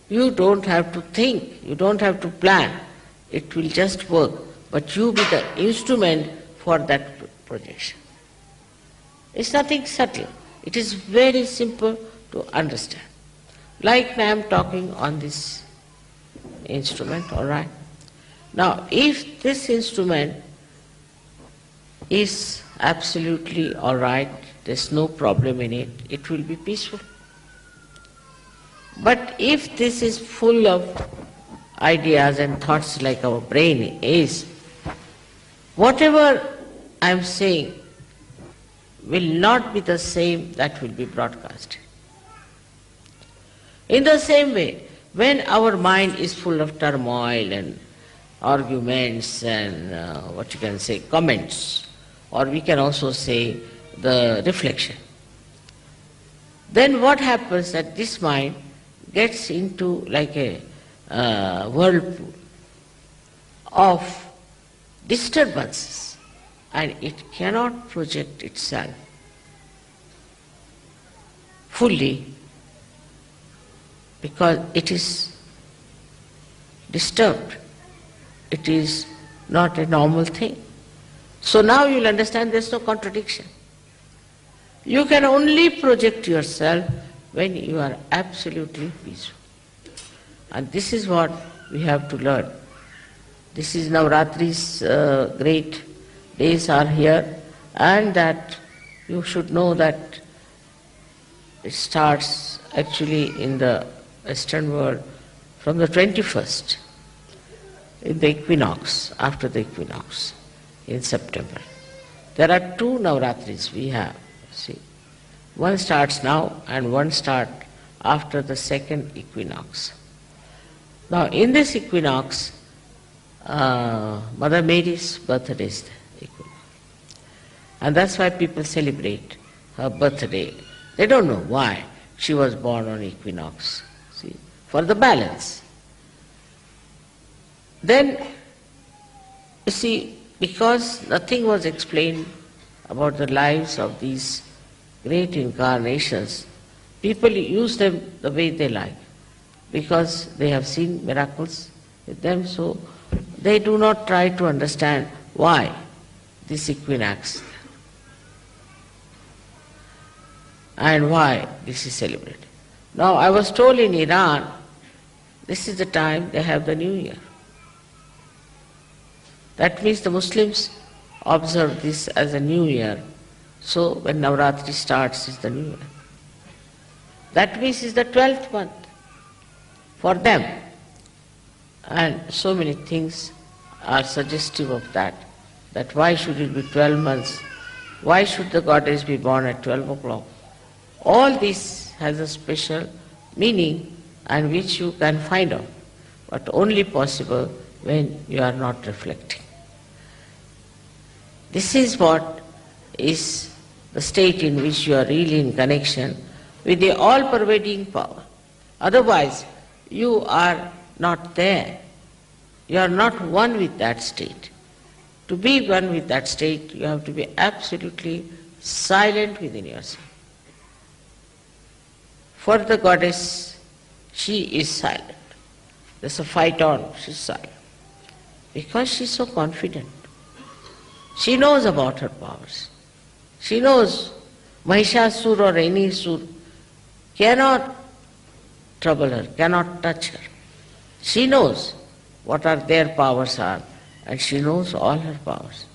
you don't have to think, you don't have to plan. It will just work. But you be the instrument for that projection. It's nothing subtle. It is very simple to understand. Like I am talking on this instrument, all right? Now, if this instrument is absolutely all right, there's no problem in it, it will be peaceful. But if this is full of ideas and thoughts like our brain is, whatever I am saying will not be the same that will be broadcasted. In the same way, when our mind is full of turmoil and arguments and comments, or we can also say the reflection, then what happens that this mind gets into like a whirlpool of disturbances, and it cannot project itself fully because it is disturbed. It is not a normal thing. So now you will understand there is no contradiction. You can only project yourself when you are absolutely peaceful. And this is what we have to learn. This is Navratri's great days are here, and that you should know that it starts actually in the Western world from the 21st, in the equinox, after the equinox, in September. There are two Navratris we have, see. One starts now and one starts after the second equinox. Now, in this equinox, Mother Mary's birthday is the equinox. And that's why people celebrate her birthday. They don't know why she was born on equinox. See, for the balance. Then, you see, because nothing was explained about the lives of these great incarnations, people use them the way they like, because they have seen miracles with them, so they do not try to understand why this equinox and why this is celebrated. Now, I was told in Iran, this is the time they have the New Year. That means the Muslims observe this as a New Year. So when Navratri starts, it's the New Year. That means it's the 12th month for them. And so many things are suggestive of that why should it be 12 months? Why should the goddess be born at 12 o'clock? All this has a special meaning and which you can find out, but only possible when you are not reflecting. This is what is the state in which you are really in connection with the all-pervading power. Otherwise, you are not there. You are not one with that state. To be one with that state, you have to be absolutely silent within yourself. For the goddess, she is silent. There's a fight on, she's silent. Because she's so confident. She knows about her powers. She knows Mahishasur or any sur cannot trouble her, cannot touch her. She knows what are their powers are, and she knows all her powers.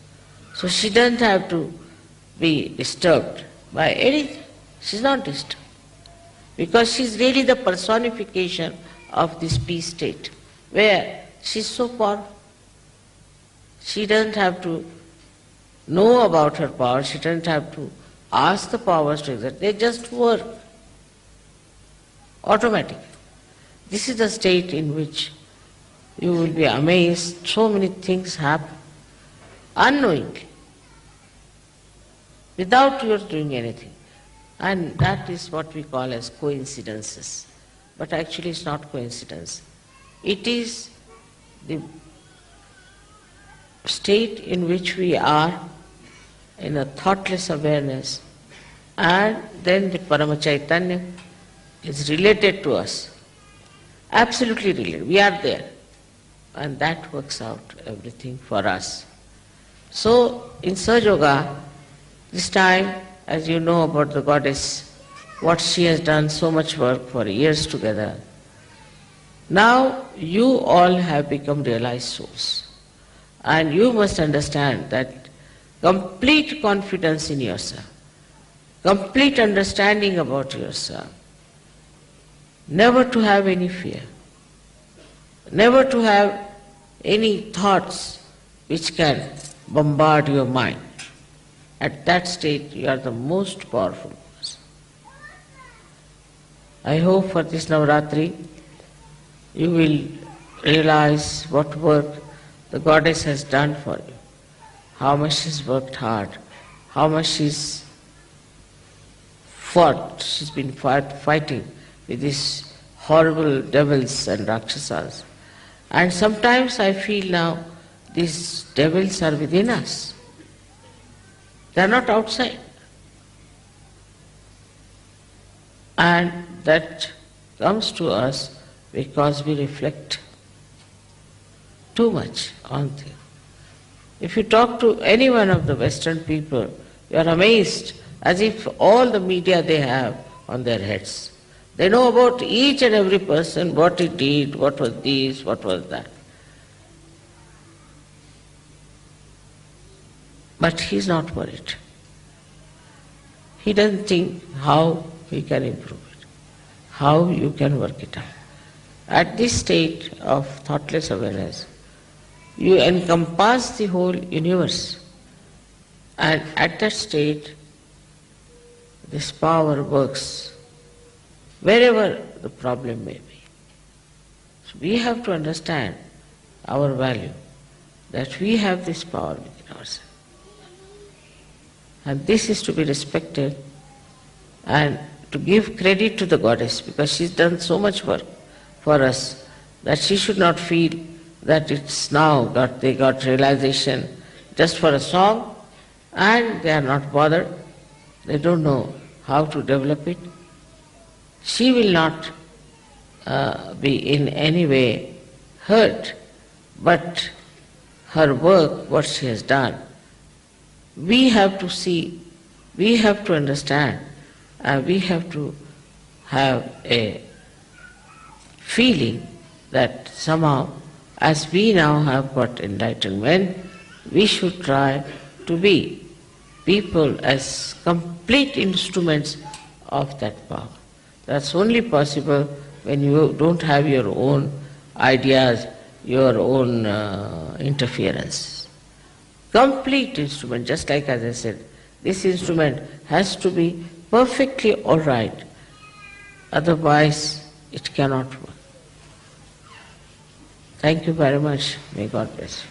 So she doesn't have to be disturbed by anything. She's not disturbed. Because she's really the personification of this peace state, where she's so powerful. She doesn't have to know about her powers, she doesn't have to ask the powers to exert. They just work automatically. This is the state in which you will be amazed, so many things happen unknowingly, without your doing anything. And that is what we call as coincidences. But actually it's not coincidence. It is the state in which we are in a thoughtless awareness, and then the Parama Chaitanya is related to us. Absolutely related. We are there. And that works out everything for us. So in Sahaja, this time, as you know about the goddess, what she has done, so much work for years together. Now you all have become realized souls. And you must understand that complete confidence in yourself, complete understanding about yourself, never to have any fear, never to have any thoughts which can bombard your mind. At that state, you are the most powerful person. I hope for this Navratri, you will realize what work the goddess has done for you, how much she's worked hard, how much she's fought, she's been fighting with these horrible devils and rakshasas. And sometimes I feel now these devils are within us. They are not outside. And that comes to us because we reflect too much on things. If you talk to any one of the Western people, you are amazed as if all the media they have on their heads. They know about each and every person, what he did, what was this, what was that. But he's not worried. He doesn't think how he can improve it, how you can work it out. At this state of thoughtless awareness, you encompass the whole universe. And at that state, this power works wherever the problem may be. So we have to understand our value, that we have this power within ourselves. And this is to be respected and to give credit to the goddess, because she's done so much work for us that she should not feel that it's now they got realization just for a song and they are not bothered, they don't know how to develop it. She will not be in any way hurt, but her work, what she has done, we have to see, we have to understand, and we have to have a feeling that somehow, as we now have got enlightenment, we should try to be people as complete instruments of that power. That's only possible when you don't have your own ideas, your own interference. Complete instrument, just like as I said, this instrument has to be perfectly all right, otherwise it cannot work. Thank you very much. May God bless you.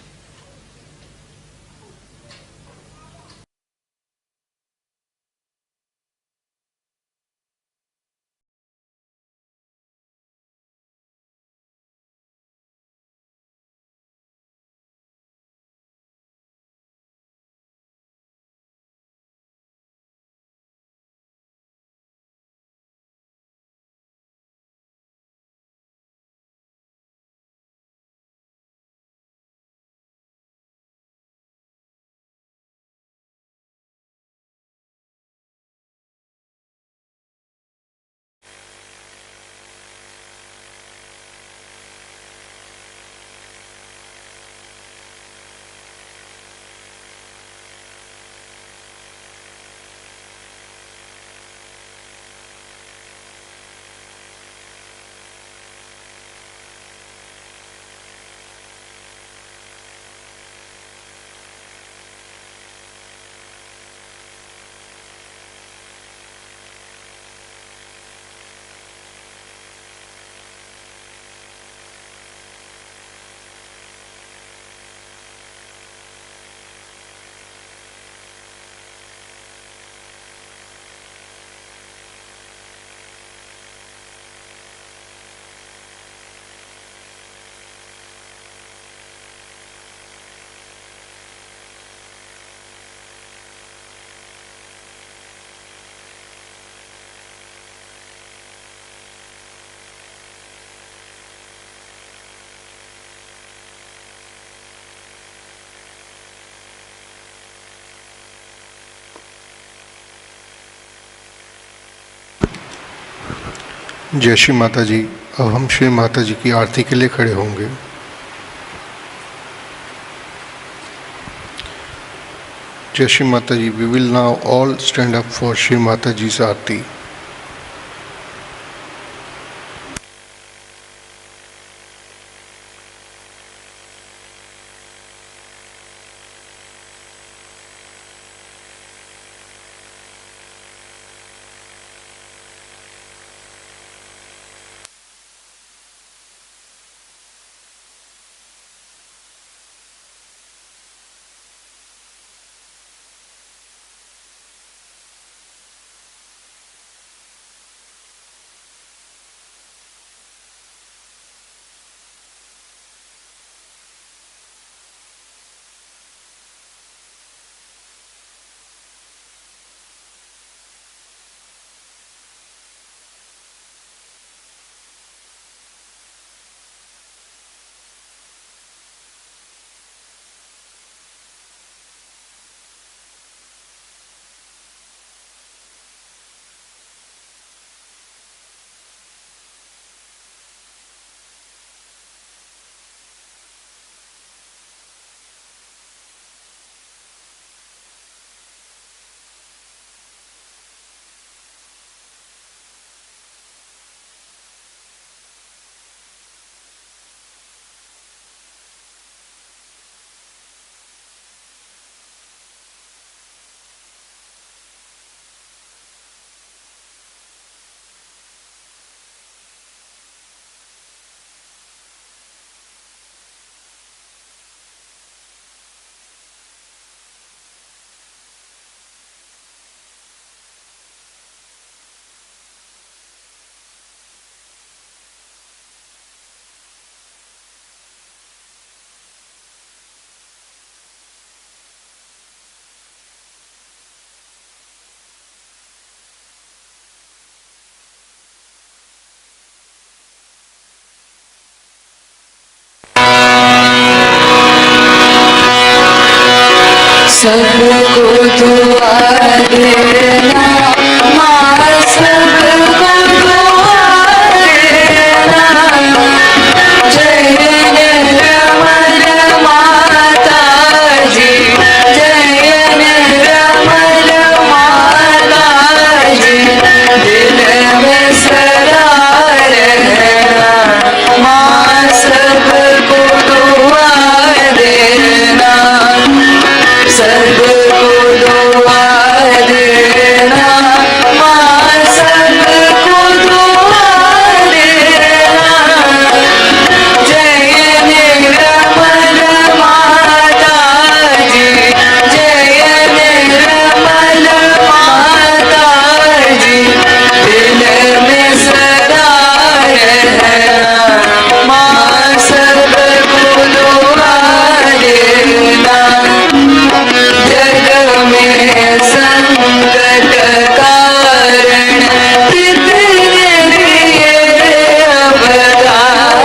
जय श्री माता जी। अब हम श्री माता जी की आरती के लिए खड़े होंगे। जय Shri Mata ji. We will now all stand up for Shri Mata ji's आरती। सबको दुआ देना माँ, सबको दुआ देना। जय निर्मल माता जी, जय निर्मल माता जी, दिल में सदा रहना माँ, सबको दुआ देना, सबको दुआ देना माँ, सबको दुआ देना। जय निर्मल माता जी, जय निर्मल माता जी, दिल में सदा रहना माँ, सबको दुआ देना। जग में संकट कारण कितने दिए अवतार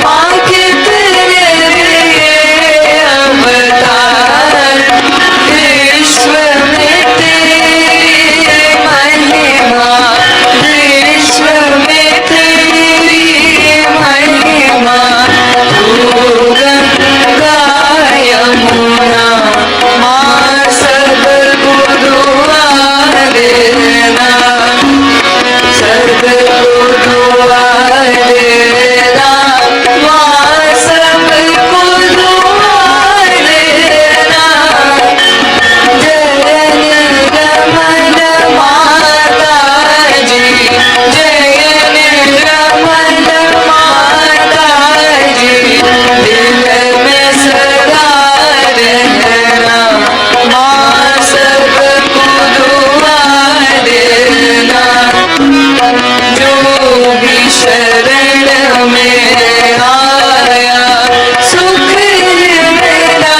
माँ, कितने दिए अवतार। विश्व में तेरी महिमा, विश्व में तेरी महिमा। तू गंगा यमुना माँ, सबको दुआ देना, सबको दुआ देना माँ, सबको दुआ देना। जय निर्मल माता जी, जय निर्मल माता जी, दिल में सदा रहना माँ, सबको दुआ देना। जो भी शरण में आया सुख मिला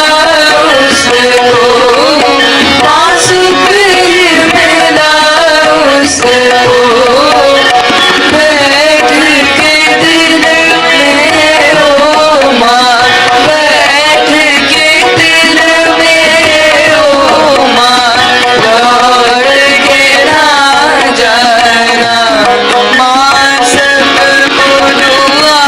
उसको माँ, सुख मिला उसको। बैठ के दिल में ओ माँ, बैठ के दिल में ओ माँ, दौड़ के ना जाना माँ, सबको दुआ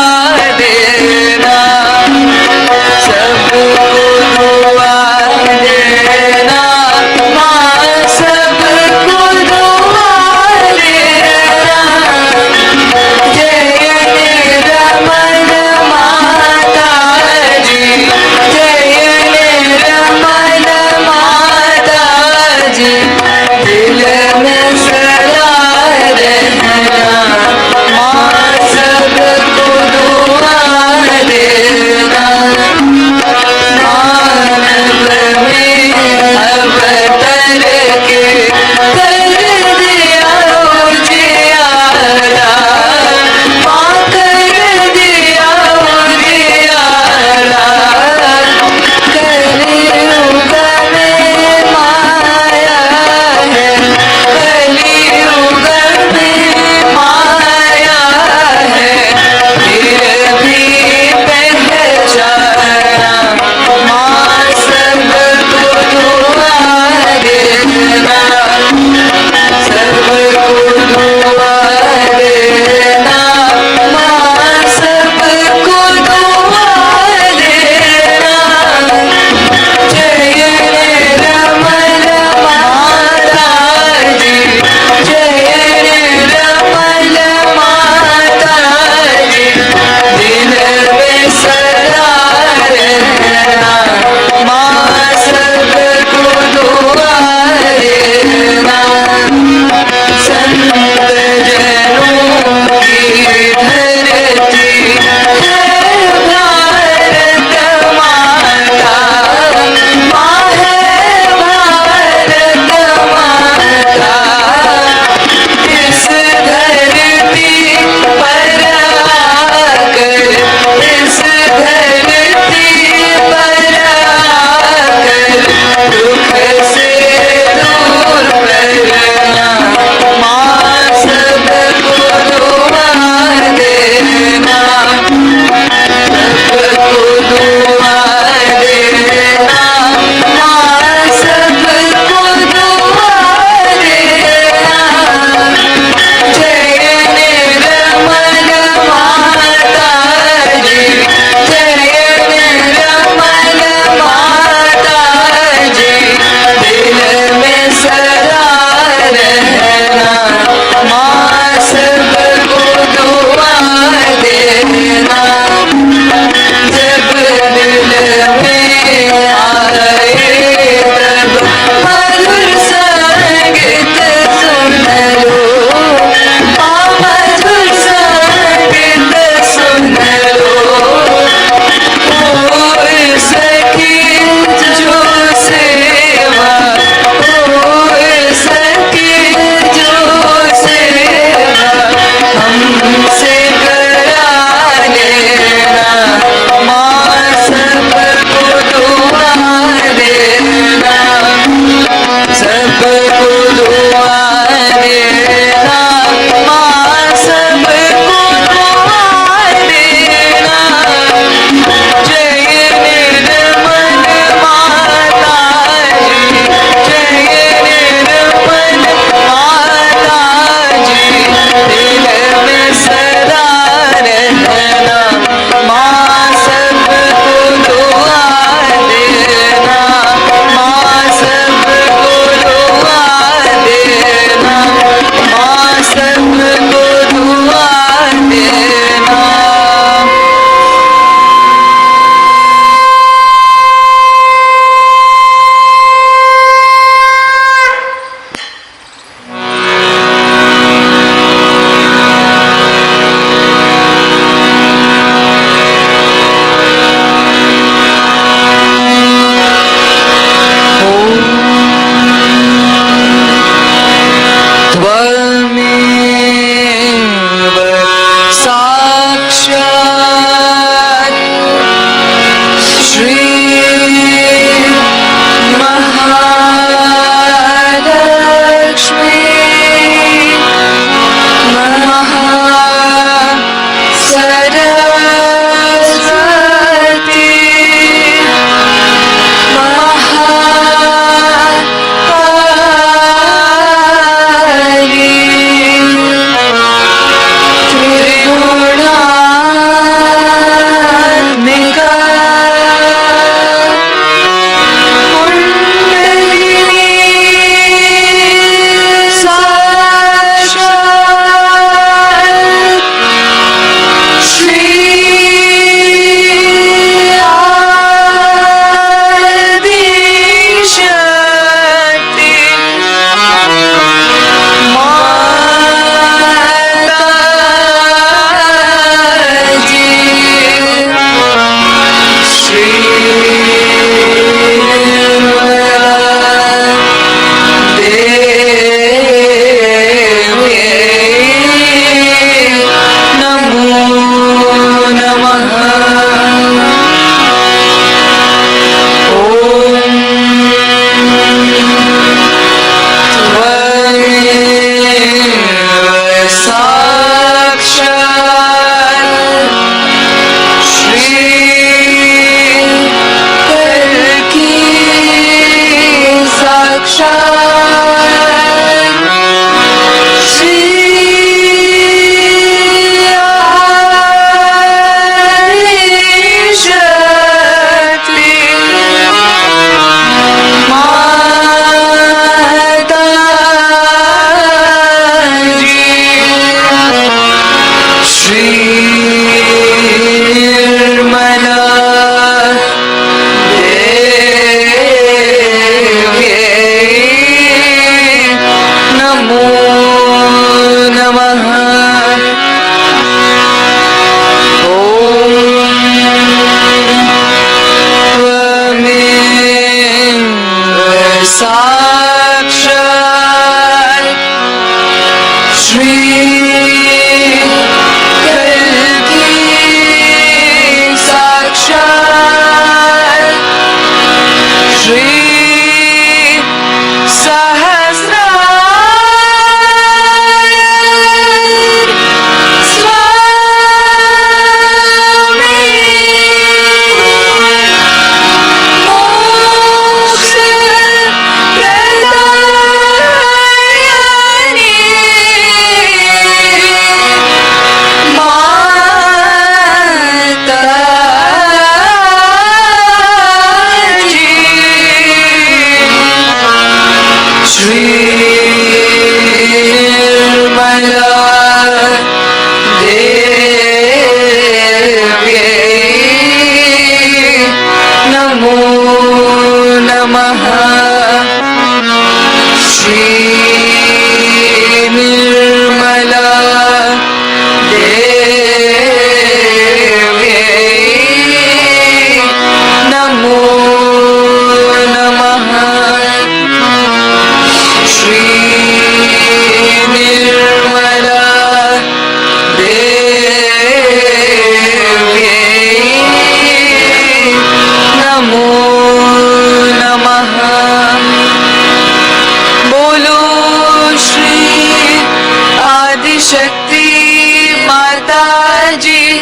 माता जी,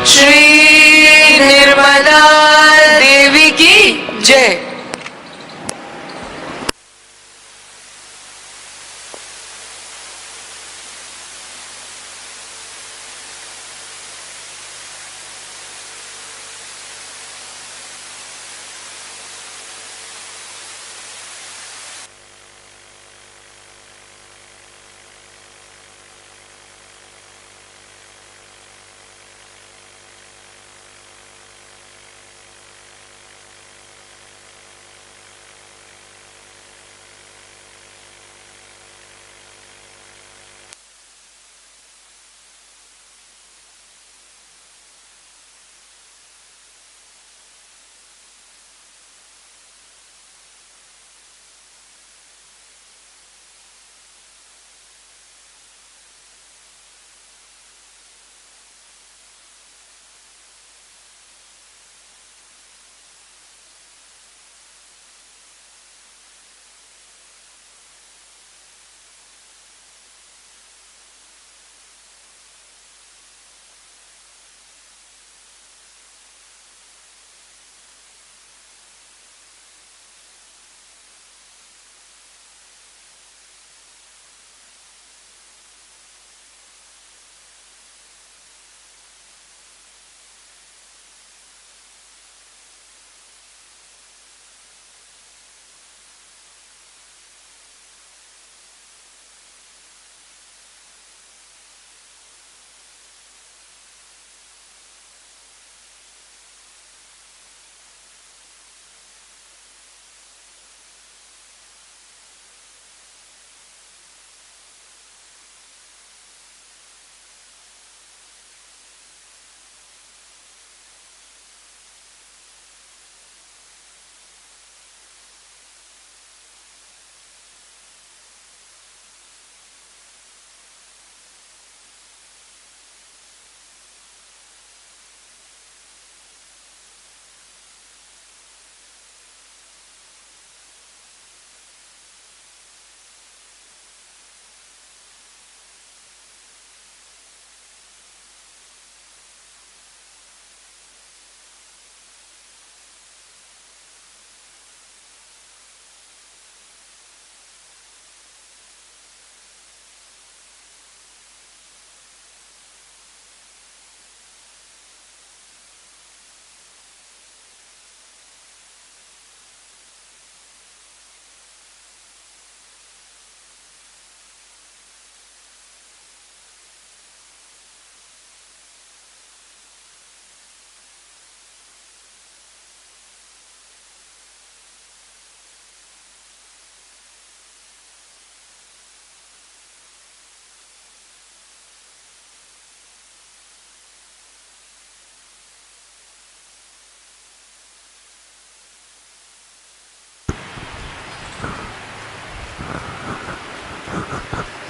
श्री निर्मला देवी की जय।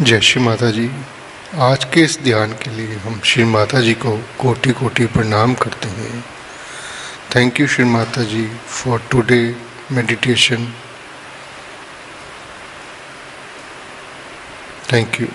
जय श्री माता जी। आज के इस ध्यान के लिए हम श्री माता जी को कोटि कोटि प्रणाम करते हैं। Thank you Shri Mata ji for today meditation. Thank you.